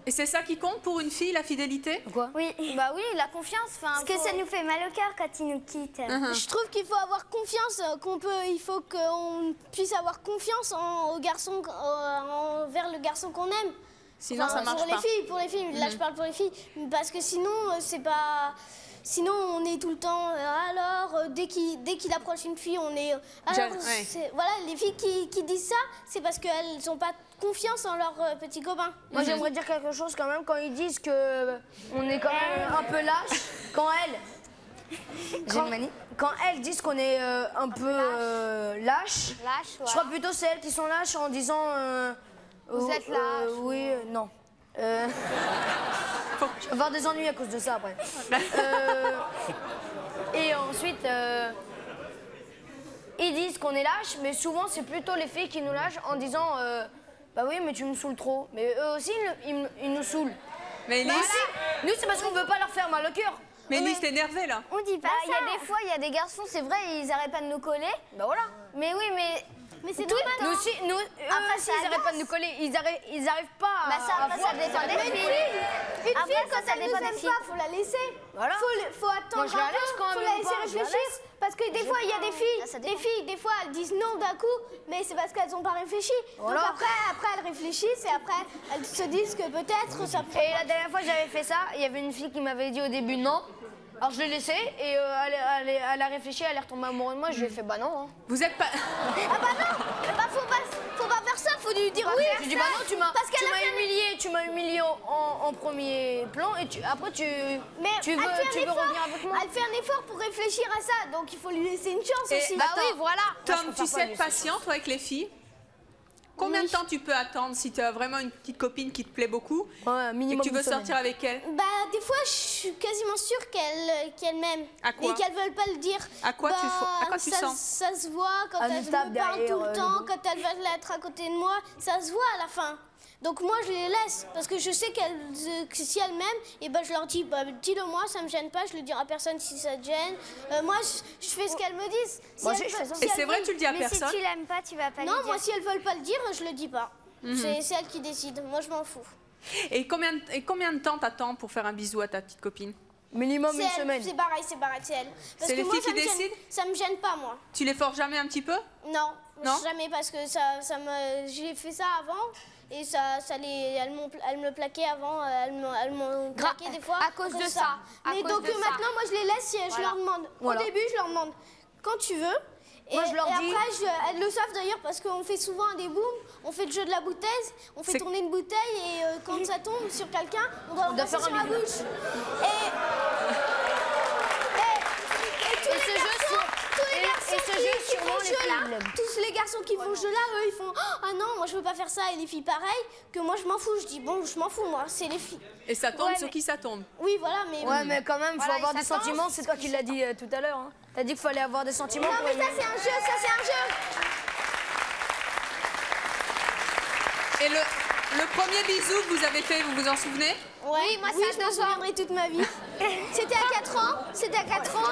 Et c'est ça qui compte pour une fille, la fidélité? Quoi? Oui, bah oui, la confiance. Parce que ça nous fait mal au cœur quand il nous quitte. Je trouve qu'il faut avoir confiance, il faut qu'on puisse avoir confiance au garçon, envers le garçon qu'on aime. Sinon, ça marche pas. Pour les filles, là je parle pour les filles, parce que sinon, c'est pas... Sinon, on est tout le temps, dès qu'il approche une fille, on est... Voilà, les filles qui disent ça, c'est parce qu'elles n'ont pas confiance en leurs petits copains. Moi, j'aimerais dire quelque chose quand même, quand ils disent qu'on est quand même un peu lâche, quand elles disent qu'on est un peu lâche, je crois plutôt c'est elles qui sont lâches en disant... Vous êtes lâche. Oui, non. Je vais avoir des ennuis à cause de ça après. Et ensuite, ils disent qu'on est lâche, mais souvent c'est plutôt les filles qui nous lâchent en disant bah oui, mais tu me saoules trop. Mais eux aussi, ils nous saoulent. Mais nous, c'est parce qu'on veut pas leur faire mal au cœur. Mais Elise, t'es énervée là. On dit pas ça. Il y a des fois, il y a des garçons, c'est vrai, ils arrêtent pas de nous coller. Bah voilà. Mais oui, mais c'est normal. Nous aussi, après, s'ils n'arrêtent pas de nous coller, ils arrivent pas à ça dépend des filles. Une fille, quand elle nous aime pas, faut la laisser. Voilà. Faut attendre un peu, faut la laisser réfléchir. Parce que des fois, il y a des filles, des fois, elles disent non d'un coup, mais c'est parce qu'elles n'ont pas réfléchi. Voilà. Donc après, elles réfléchissent et après, elles se disent que peut-être ça peut... Et la dernière fois que j'avais fait ça, il y avait une fille qui m'avait dit au début non. Alors je l'ai laissée et elle a réfléchi, elle est retombée amoureuse de moi, je lui ai fait bah non. Hein. Vous êtes pas... Ah bah non, faut pas faire ça, faut lui dire oui. Je lui dis bah non, tu m'as humilié en premier plan et après tu veux revenir avec moi. Elle fait un effort pour réfléchir à ça, donc il faut lui laisser une chance aussi. Bah oui, voilà. Tom, tu sais être patient toi avec les filles? Combien de temps tu peux attendre si tu as vraiment une petite copine qui te plaît beaucoup et que tu veux sortir avec elle? Bah des fois je suis quasiment sûre qu'elle m'aime et qu'elle veut pas le dire. À quoi tu sens? Ça se voit quand elle me parle tout le temps, quand elle veut être à côté de moi, ça se voit à la fin. Donc moi je les laisse parce que je sais que si elles m'aiment, et ben je leur dis bah, dis-le moi, ça me gêne pas, je le dirai à personne si ça te gêne. Moi je fais ce qu'elles me disent. Et c'est vrai, tu le dis à personne? Mais si tu l'aimes pas, tu vas pas non, le dire. moi si elles veulent pas le dire, je le dis pas. C'est elles qui décident, moi je m'en fous. Et combien de temps t'attends pour faire un bisou à ta petite copine? Minimum une semaine. C'est pareil, c'est elle. C'est les filles qui décident? Ça me gêne pas moi. Tu les forces jamais un petit peu? Non, jamais parce que j'ai fait ça avant. Et elles me plaquaient avant, elles m'ont plaqué des fois. À cause de ça. Mais donc maintenant, moi je les laisse, je leur demande. Au début, je leur demande quand tu veux. Moi, je leur dis... après, elles le savent d'ailleurs parce qu'on fait souvent des booms, on fait le jeu de la bouteille, on fait tourner une bouteille et quand ça tombe sur quelqu'un, on doit passer sur la bouche. Tous les garçons qui font ce jeu-là, eux, ils font « Ah non, moi je veux pas faire ça » et les filles pareil, que moi je m'en fous. Je dis « Bon, je m'en fous, moi, c'est les filles. » Et ça tombe sur qui ça tombe? Oui, voilà, mais... Ouais, mais quand même, il faut avoir des sentiments, c'est toi qui l'as dit tout à l'heure. Hein. T'as dit qu'il fallait avoir des sentiments. Non, mais ça c'est un jeu, Et le premier bisou que vous avez fait, vous vous en souvenez? Oui, moi je m'en souviendrai toute ma vie. C'était à 4 ans,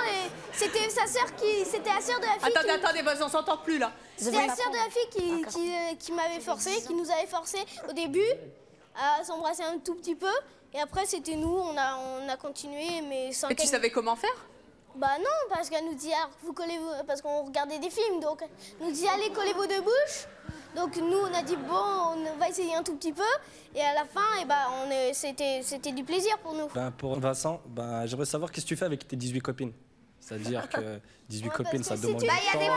et c'était sa sœur c'était la sœur de la fille. Attendez, on s'entend plus là. C'était la sœur de la fille qui m'avait forcé, qui nous avait forcé au début à s'embrasser un tout petit peu, et après c'était nous, on a continué, mais sans. Et tu savais comment faire? Bah non, parce qu'elle nous dit, alors, vous collez-vous, parce qu'on regardait des films, donc elle nous dit, allez, collez vos deux bouches. Donc nous, on a dit, bon, on va essayer un tout petit peu. Et à la fin, c'était du plaisir pour nous. Pour Vincent, j'aimerais savoir qu'est-ce que tu fais avec tes 18 copines. C'est-à-dire que 18 copines, ça demande du temps. Il y a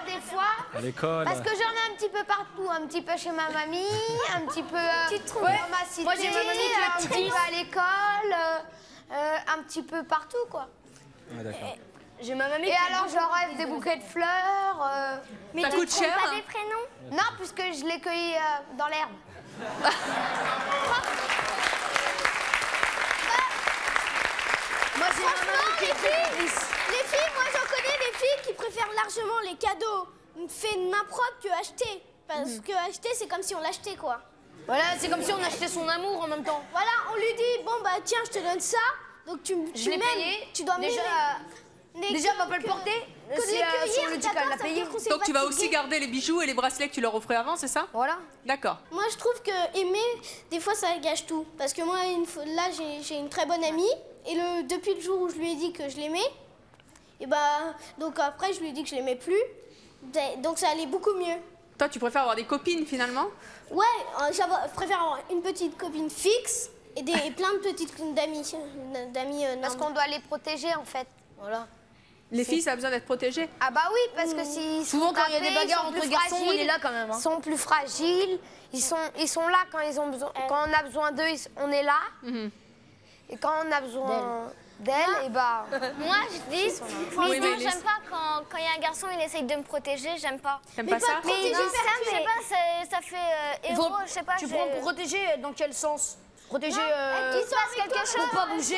des fois, à l'école. Parce que j'en ai un petit peu partout, un petit peu chez ma mamie, un petit peu dans ma cité, moi, j'ai ma mamie un petit peu à l'école, un petit peu partout, quoi. Ah, d'accord. J'ai ma mamie. Et alors, j'en rêve des bouquets de fleurs. Mais ça coûte cher. Pas des prénoms? Non, puisque je les cueillis dans l'herbe. Moi, franchement, les filles, moi j'en connais des filles qui préfèrent largement les cadeaux faits de main propre que achetés. Parce que acheter, c'est comme si on l'achetait, quoi. Voilà, c'est comme si on achetait son amour en même temps. Voilà, on lui dit, bon bah tiens, je te donne ça, donc tu m'aimes, tu dois m'aimer. Déjà, on va pas le porter. C'est sur le elle l'a payé. Donc tu vas aussi garder les bijoux et les bracelets que tu leur offrais avant, c'est ça? Voilà. D'accord. Moi, je trouve que aimer, des fois, ça gâche tout. Parce que moi, là, j'ai une très bonne amie. Et depuis le jour où je lui ai dit que je l'aimais, et donc après, je lui ai dit que je l'aimais plus. Donc ça allait beaucoup mieux. Toi, tu préfères avoir des copines finalement? Ouais, je préfère avoir une petite copine fixe et plein de petites d'amis. Parce qu'on doit les protéger en fait. Voilà. Les filles, ça a besoin d'être protégées? Ah bah oui, parce que si souvent quand il y a des bagarres entre garçons, on est là quand même. Ils sont plus fragiles, ils sont là quand ils ont besoin. Quand on a besoin d'eux, on est là. Et quand on a besoin d'elle, et bah. Moi, je dis, franchement, j'aime pas quand il y a un garçon, il essaye de me protéger, j'aime pas. T'aimes pas ça? Mais je sais pas, ça fait héros, je sais pas. Tu prends protéger dans quel sens? Protéger. Il se passe quelque chose. Faut pas bouger,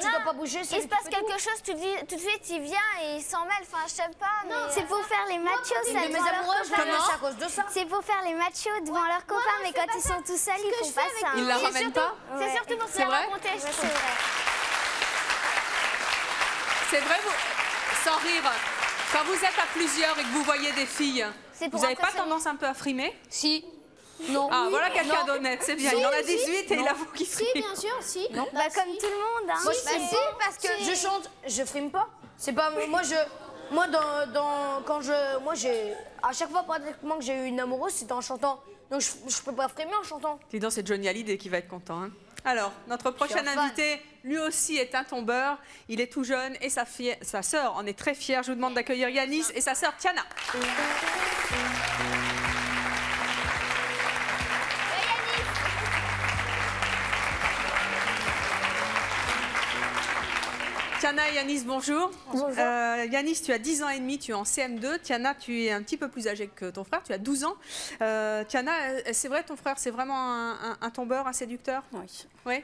tu dois pas bouger. Il se passe quelque chose, tout de suite il vient et il s'en mêle. Enfin, je sais pas. C'est pour faire les machos, ça. Mes amoureux, je à cause de ça. C'est pour faire les machos devant leurs copains, mais quand ils sont tout seuls, ils font pas ça. Ils la ramènent pas? C'est surtout pour se la raconter. C'est vrai. C'est vrai, sans rire, quand vous êtes à plusieurs et que vous voyez des filles, vous n'avez pas tendance un peu à frimer? Si. Non. Ah, voilà quelqu'un d'honnête, c'est bien. Il en a 18 et il avoue qu'il frime. Si, bien sûr, si. Comme tout le monde. Moi, si, parce que je chante, je frime pas. C'est pas moi à chaque fois pratiquement que j'ai eu une amoureuse, c'était en chantant. Donc je peux pas frimer en chantant. Dis donc, c'est Johnny Hallyday qui va être content. Hein. Alors, notre prochain invité, lui aussi est un tombeur. Il est tout jeune et sa sœur en est très fière. Je vous demande d'accueillir Yanis et sa sœur Tiana. Tiana et Yanis, bonjour. Bonjour. Yanis, tu as 10 ans et demi, tu es en CM2. Tiana, tu es un petit peu plus âgée que ton frère, tu as 12 ans. Tiana, c'est vrai, ton frère, c'est vraiment un tombeur, un séducteur? Oui. Oui?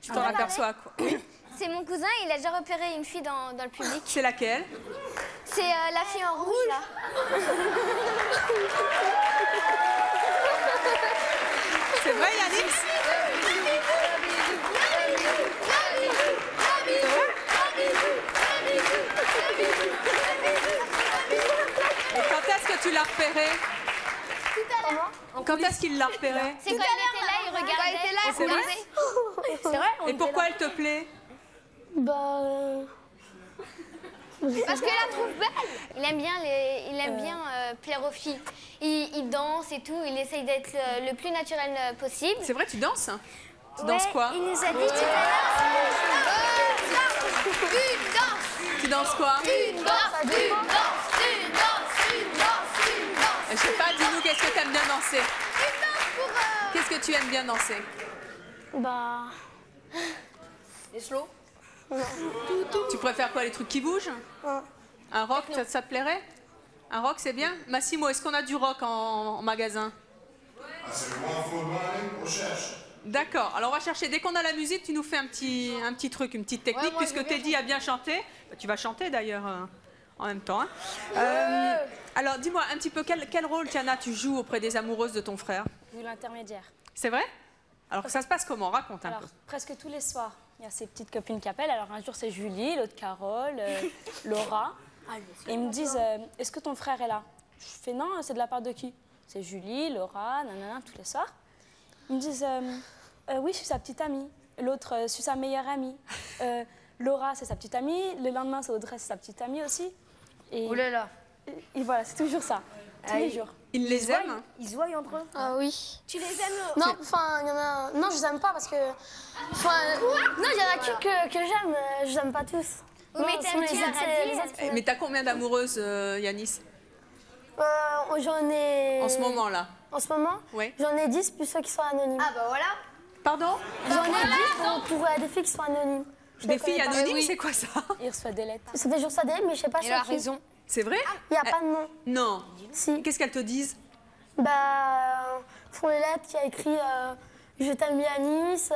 Tu t'en aperçois quoi? Oui. C'est mon cousin, il a déjà repéré une fille dans le public. C'est laquelle? C'est la fille en rouge, là. C'est vrai, Yanis? Et quand est-ce que tu l'as repéré? Quand est-ce qu'il l'a repéré? C'est quand il était là, il regardait. C'est vrai? C'est vrai? Et pourquoi elle te plaît? Parce que la trouve belle. Il aime bien plaire aux filles. Il danse et tout, il essaye d'être le plus naturel possible. C'est vrai, tu danses? Tu danses quoi? Il nous a dit tout à l'heure. Une danse. Tu danses quoi? Une danse, une danse, une danse, une danse, une danse. Je sais pas, dis-nous qu'est-ce que tu aimes bien danser? Une danse pour... Qu'est-ce que tu aimes bien danser? Les slow? Tu préfères quoi, les trucs qui bougent? Un rock, ça te plairait? Un rock, c'est bien? Massimo, est-ce qu'on a du rock en magasin? C'est le moins faux on cherche. D'accord, alors on va chercher. Dès qu'on a la musique, tu nous fais un petit truc, une petite technique, puisque Teddy a bien chanté. Tu vas chanter d'ailleurs en même temps. Hein. Alors dis-moi un petit peu, quel rôle, Tiana, tu joues auprès des amoureuses de ton frère? Je joue l'intermédiaire. C'est vrai? Alors ça se passe comment? Raconte un peu. Presque tous les soirs, il y a ces petites copines qui appellent. Alors un jour c'est Julie, l'autre Carole, Laura. Et ils me disent, est-ce que ton frère est là? Je fais non, c'est de la part de qui? C'est Julie, Laura, nanana, tous les soirs. Ils me disent, oui, je suis sa petite amie. L'autre, je suis sa meilleure amie. Laura, c'est sa petite amie. Le lendemain, c'est Audrey, c'est sa petite amie aussi. Et, oh là là. Et voilà, c'est toujours ça, tous les jours. Ils les aiment? Ils se voient entre eux? Ah oui. Tu les aimes? Non, enfin, il y en a... Non, je les aime pas parce que... Enfin, non, il y en a que j'aime, je les aime pas tous. Mais t'aimes Mais t'as combien d'amoureuses, Yanis? J'en ai... En ce moment-là? En ce moment? Oui. J'en ai 10 plus ceux qui sont anonymes. Ah bah voilà. Pardon? J'en ai 10 pour des filles qui sont anonymes. Des filles anonymes, c'est quoi ça? Ils reçoivent des lettres. C'est des jours ça des lettres, mais je sais pas si il a raison. C'est vrai? Il n'y a pas de nom. Non. Si. Qu'est-ce qu'elles te disent? Font les lettres qui a écrit je t'aime Yanis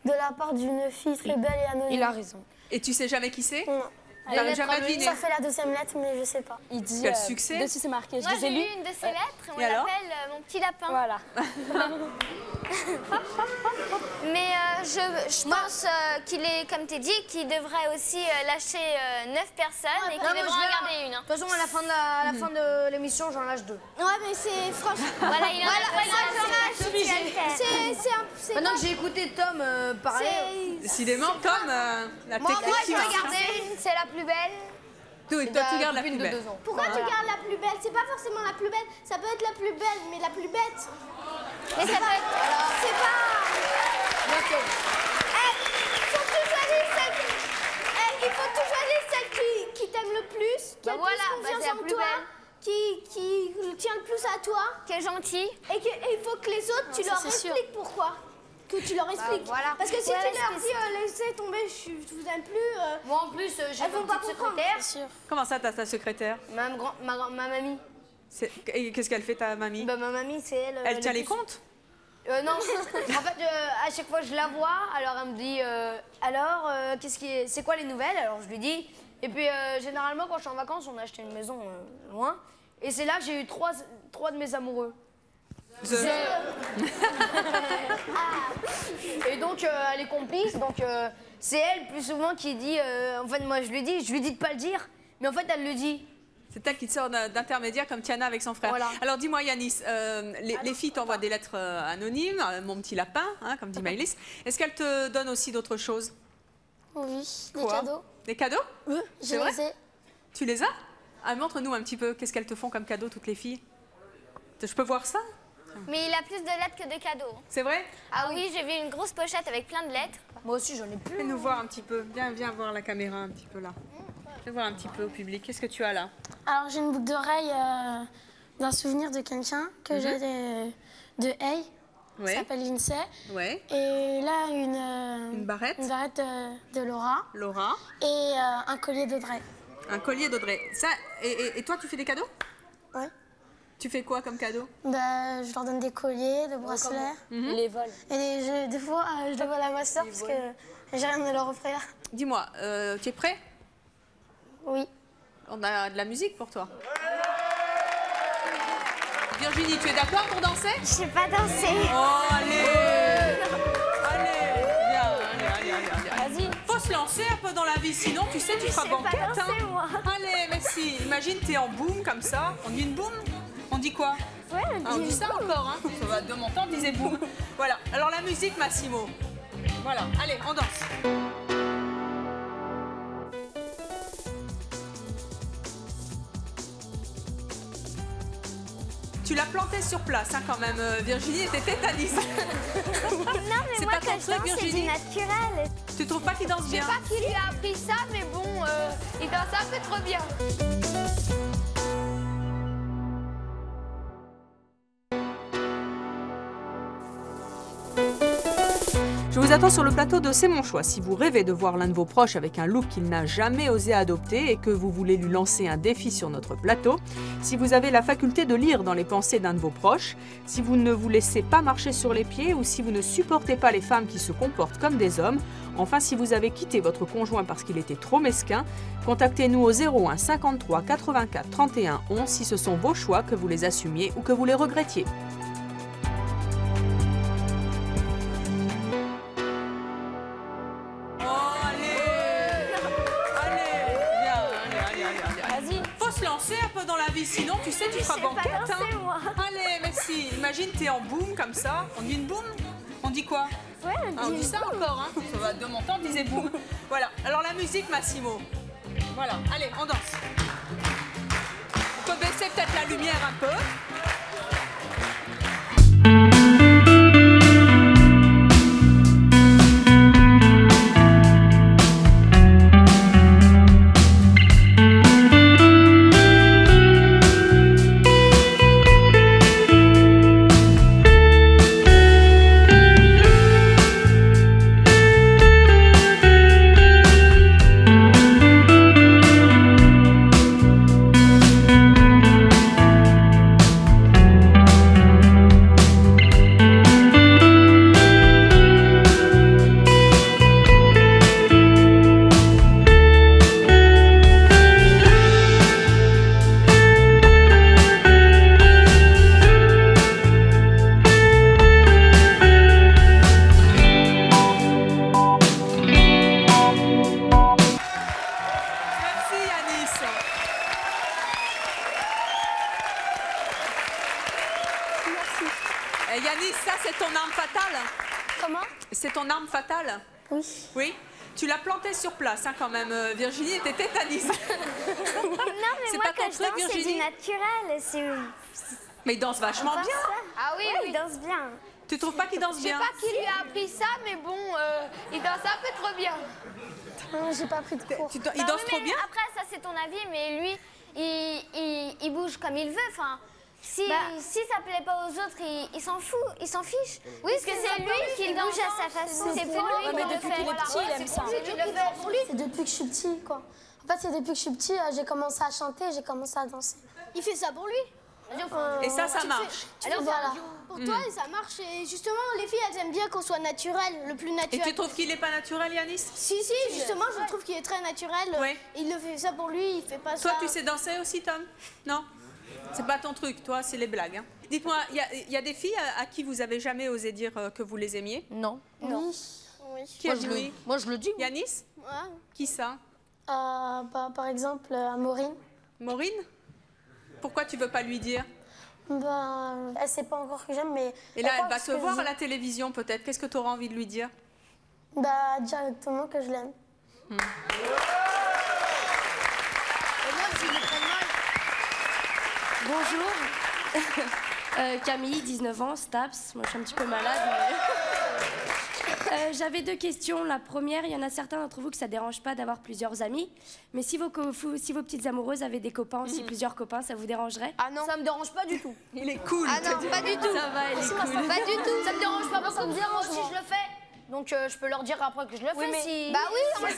de la part d'une fille très belle et anonyme. Il a raison. Et tu sais jamais qui c'est? Non. Jamais deviné. Ça fait la deuxième lettre, mais je sais pas. Il dit. Quel succès. Dessus, c'est marqué. Moi, j'ai lu une de ces lettres, on Et alors l'appelle mon petit lapin. Voilà. Mais je pense qu'il est, comme tu dis, qu'il devrait aussi lâcher 9 personnes et qu'il devrait en garder une. De toute façon, à la fin de l'émission, j'en lâche 2. Ouais, mais c'est franchement. Voilà, il en a c'est obligé. Maintenant que j'ai écouté Tom parler. Décidément, Tom, la Moi, technique je qui vais marche. garder une, c'est la plus belle. Toi, tu gardes la plus belle. Pourquoi tu gardes la plus belle? C'est pas forcément la plus belle, ça peut être la plus belle, mais la plus bête. Mais ça peut être. C'est pas. Faut que tu choisisses celle qui. Il faut que tu choisisses celle qui t'aime le plus, qui a le plus confiance en toi, qui tient le plus à toi, qui est gentille. Et il faut que les autres, tu leur expliques pourquoi. Que tu leur expliques. Voilà. Parce que si tu leur dis laissez tomber, je vous aime plus. Moi en plus, j'ai une petite secrétaire. Comment ça, t'as ta secrétaire? Ma mamie. Et qu'est-ce qu'elle fait, ta mamie? Bah, ma mamie, c'est elle. Elle tient les comptes? Non. En fait, à chaque fois je la vois, alors elle me dit alors, c'est quoi les nouvelles? Alors je lui dis. Et puis généralement, quand je suis en vacances, on a acheté une maison loin. Et c'est là que j'ai eu trois de mes amoureux. Et donc elle est complice, donc c'est elle plus souvent qui dit. En fait, moi je lui dis de pas le dire, mais en fait elle le dit. C'est elle qui te sort d'intermédiaire comme Tiana avec son frère. Voilà. Alors dis-moi Yanis, les filles t'envoient des lettres anonymes, mon petit lapin, hein, comme dit Maëlys. Est-ce qu'elles te donnent aussi d'autres choses? Oui, des Quoi? cadeaux. Des cadeaux? Oui, c'est vrai. Tu les as? Ah, montre-nous un petit peu, qu'est-ce qu'elles te font comme cadeaux, toutes les filles? Je peux voir ça? Mais il a plus de lettres que de cadeaux. C'est vrai? Ah oui, j'ai vu une grosse pochette avec plein de lettres. Moi aussi, j'en ai plus. Fais-nous voir un petit peu. Viens voir la caméra un petit peu là. Fais voir un petit peu au public. Qu'est-ce que tu as là? Alors j'ai une boucle d'oreille d'un souvenir de quelqu'un que j'ai de Hey. Ouais. Ça s'appelle Lindsay. Ouais. Et là, une barrette. Une barrette de Laura. Laura. Et un collier d'Audrey. Un collier d'Audrey. Ça, et toi, tu fais des cadeaux? Ouais. Tu fais quoi comme cadeau? Bah, je leur donne des colliers, des bracelets. Ils les volent. Et des fois, je les vole à ma soeur parce que j'ai rien à leur offrir. Dis-moi, tu es prêt? Oui. On a de la musique pour toi. Virginie, tu es d'accord pour danser? Je sais pas danser. Oh, allez! Allez, viens. Vas-y. Faut se lancer un peu dans la vie, sinon tu sais, tu feras banquette. Je sais pas danser, moi. Allez, merci. Imagine, t'es en boum comme ça. On dit une boum? On dit quoi? Ouais, on dit ça encore, hein. Ça va, de mon temps, on disait boum. Voilà. Alors la musique, Massimo. Voilà. Allez, on danse. Tu l'as planté sur place, hein, quand même, Virginie, était tétanisée. Non, mais C'est moi, pas ton quand je truc, danse, c'est du Virginie? naturel. Tu trouves pas qu'il danse Je sais bien? pas qui lui a appris ça, mais bon, il danse un peu trop bien. Je vous attends sur le plateau de C'est mon choix. Si vous rêvez de voir l'un de vos proches avec un look qu'il n'a jamais osé adopter et que vous voulez lui lancer un défi sur notre plateau, si vous avez la faculté de lire dans les pensées d'un de vos proches, si vous ne vous laissez pas marcher sur les pieds ou si vous ne supportez pas les femmes qui se comportent comme des hommes, enfin si vous avez quitté votre conjoint parce qu'il était trop mesquin, contactez-nous au 01 53 84 31 11 si ce sont vos choix, que vous les assumiez ou que vous les regrettiez. Dans la vie, sinon tu sais, tu feras banquette. Allez, merci. Imagine, t'es en boum comme ça. On dit une boum? On dit quoi? Ouais, on dit ça encore, hein. Ça va, de mon temps, on disait boum. Voilà. Alors la musique, Massimo. Voilà. Allez, on danse. On peut baisser peut-être la lumière un peu. Merci. Yanis, ça c'est ton arme fatale? Comment? C'est ton arme fatale? Oui. Oui? Tu l'as plantée sur place, hein, quand même. Virginie était tétanisée. Non, mais moi, quand je danse, c'est du naturel. Mais il danse vachement bien. Ah oui, il danse bien. Tu trouves pas qu'il danse bien? Je sais pas qui lui a appris ça, mais bon, il danse un peu trop bien. Non, j'ai pas pris de cours. Il danse trop bien? Après, ça c'est ton avis, mais lui, il bouge comme il veut. Enfin, si ça plaît pas aux autres, il s'en fout, il s'en fiche. Oui, parce que c'est lui qui bouge à sa façon. C'est pour lui mais depuis qu'il est petit, il aime ça. C'est depuis que je suis petit, quoi. En fait, c'est depuis que je suis petit, j'ai commencé à chanter, j'ai commencé à danser. Il fait ça pour lui. Et ça marche. Alors voilà. Pour toi, ça marche. Et justement, les filles, elles aiment bien qu'on soit naturel, le plus naturel. Et tu trouves qu'il est pas naturel, Yanis? Si, justement, je trouve qu'il est très naturel. Ouais. Il le fait ça pour lui, il fait pas ça. Toi, tu sais danser aussi, Tom? Non? C'est pas ton truc, toi, c'est les blagues. Hein. Dites-moi, il y a des filles à qui vous avez jamais osé dire que vous les aimiez? Non. Non. Oui. Qui a dit? Moi, je le dis. Yanis? Ouais. Qui ça? Par exemple, à Maureen. Maureen? Pourquoi tu veux pas lui dire? Elle sait pas encore que j'aime, mais... Et là, elle va te voir à la télévision, peut-être. Qu'est-ce que tu auras envie de lui dire? Directement que je l'aime. Bonjour. Camille, 19 ans, STAPS. Moi, je suis un petit peu malade, mais... J'avais 2 questions. La première, il y en a certains d'entre vous que ça dérange pas d'avoir plusieurs amis. Mais si vos petites amoureuses avaient des copains aussi, plusieurs copains, ça vous dérangerait? Ah non. Ça me dérange pas du tout. Il est cool. Ah non, pas du tout. Ça va, il est cool. Pas du tout. Ça me dérange pas. Ça me dérange si je le fais. Donc je peux leur dire après que je le fais. Mais... Si... Bah oui, on le fait.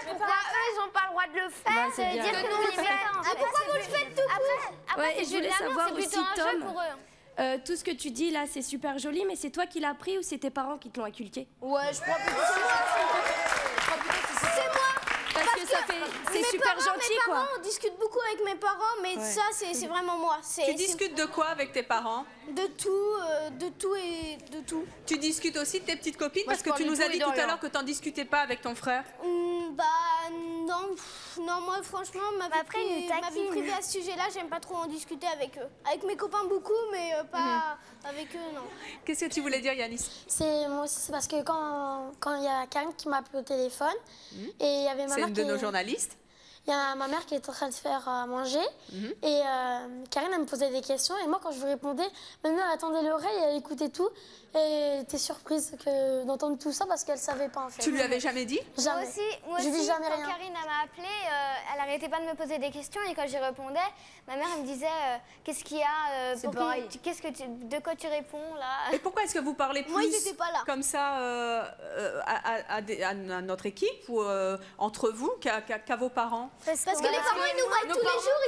Pourquoi eux, ils n'ont pas le droit de le faire? Ça veut dire que nous, on le fait. Pourquoi vous le faites tout court? Après, je voulais savoir aussi, Tom, pour eux. tout ce que tu dis là, c'est super joli, mais c'est toi qui l'as appris ou c'est tes parents qui te l'ont inculqué? Ouais, je crois plutôt c'est moi. Parce que ça fait... C'est super gentil, mes quoi. parents, on discute beaucoup avec mes parents, mais ça, c'est vraiment moi. Tu discutes de quoi avec tes parents? De tout et de tout. Tu discutes aussi de tes petites copines? Parce que tu nous as dit tout à l'heure que tu n'en discutais pas avec ton frère. Non, moi franchement, ma vie privée à ce sujet-là, j'aime pas trop en discuter avec eux. Avec mes copains beaucoup, mais pas avec eux, non. Qu'est-ce que tu voulais dire, Yanis? Moi aussi, c'est parce que quand il y a Karine qui m'a appelé au téléphone, et il y avait ma mère C'est une de nos journalistes. Il y a ma mère qui était en train de faire à manger, et Karine, elle me posait des questions, et moi, quand je lui répondais, ma mère attendait l'oreille, elle écoutait tout, et elle était surprise d'entendre tout ça parce qu'elle savait pas en fait. Tu lui avais jamais dit? Jamais. Moi je aussi, dis jamais quand rien. Karine m'a appelée, elle arrêtait pas de me poser des questions et quand j'y répondais, ma mère elle me disait qu'est-ce qu'il y a, de quoi tu réponds là? Et pourquoi est-ce que vous parlez plus Moi, ils étaient pas là. Comme ça à notre équipe ou entre vous qu'à vos parents? Parce que les parents ils nous voient tous les jours,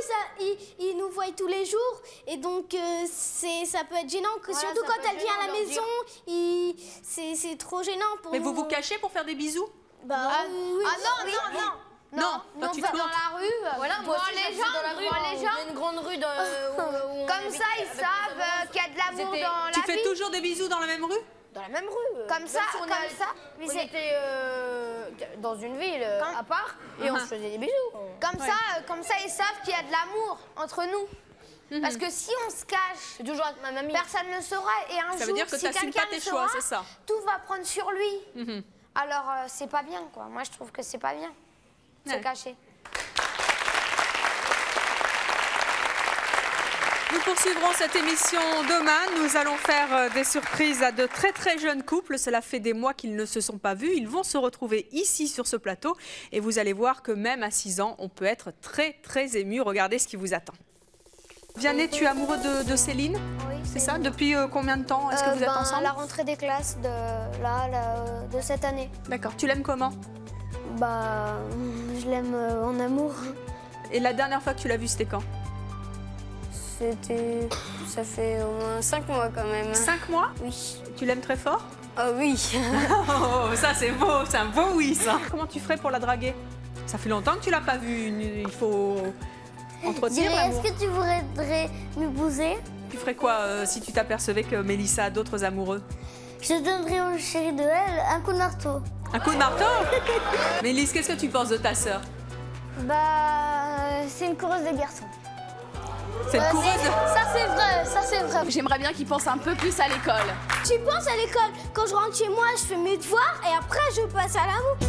ils nous voient tous les jours et donc ça peut être gênant, surtout quand elle vient à la maison, c'est trop gênant pour nous. Mais vous vous cachez pour faire des bisous? Oui. Non, dans la rue, voilà, moi les gens, il y a une grande rue comme ça, ils savent qu'il y a de l'amour dans la vie. Tu fais toujours des bisous dans la même rue? Dans la même rue. Comme ça. On était dans une ville à part et on se faisait des bisous. Comme ça, ils savent qu'il y a de l'amour entre nous. Parce que si on se cache, toujours avec ma mamie, personne ne saura. Et un ça jour, veut dire que si t'assumes quelqu'un pas tes le choix, saura, c'est ça? tout va prendre sur lui. Alors, c'est pas bien, quoi. Moi, je trouve que c'est pas bien. Se cacher. Nous poursuivrons cette émission demain. Nous allons faire des surprises à de très très jeunes couples. Cela fait des mois qu'ils ne se sont pas vus. Ils vont se retrouver ici sur ce plateau. Et vous allez voir que même à 6 ans, on peut être très très ému. Regardez ce qui vous attend. Vianney, tu es amoureux de Céline? Oui. C'est ça? Depuis combien de temps est-ce que vous êtes ensemble? La rentrée des classes de cette année. D'accord. Tu l'aimes comment? Je l'aime en amour. Et la dernière fois que tu l'as vue, c'était quand? Ça fait au moins 5 mois quand même. 5 mois? Oui. Tu l'aimes très fort? Oh oui. Oh, ça c'est beau, c'est un beau oui ça. Comment tu ferais pour la draguer? Ça fait longtemps que tu l'as pas vue, il faut entretenir l'amour. Est-ce que tu voudrais m'épouser? Tu ferais quoi si tu t'apercevais que Mélissa a d'autres amoureux? Je donnerais au chéri de elle un coup de marteau. Un coup de marteau? Mélisse, qu'est-ce que tu penses de ta sœur? C'est une coureuse de garçons. Cette coureuse. Ça c'est vrai. J'aimerais bien qu'il pense un peu plus à l'école. Tu penses à l'école. Quand je rentre chez moi, je fais mes devoirs et après je passe à la roue.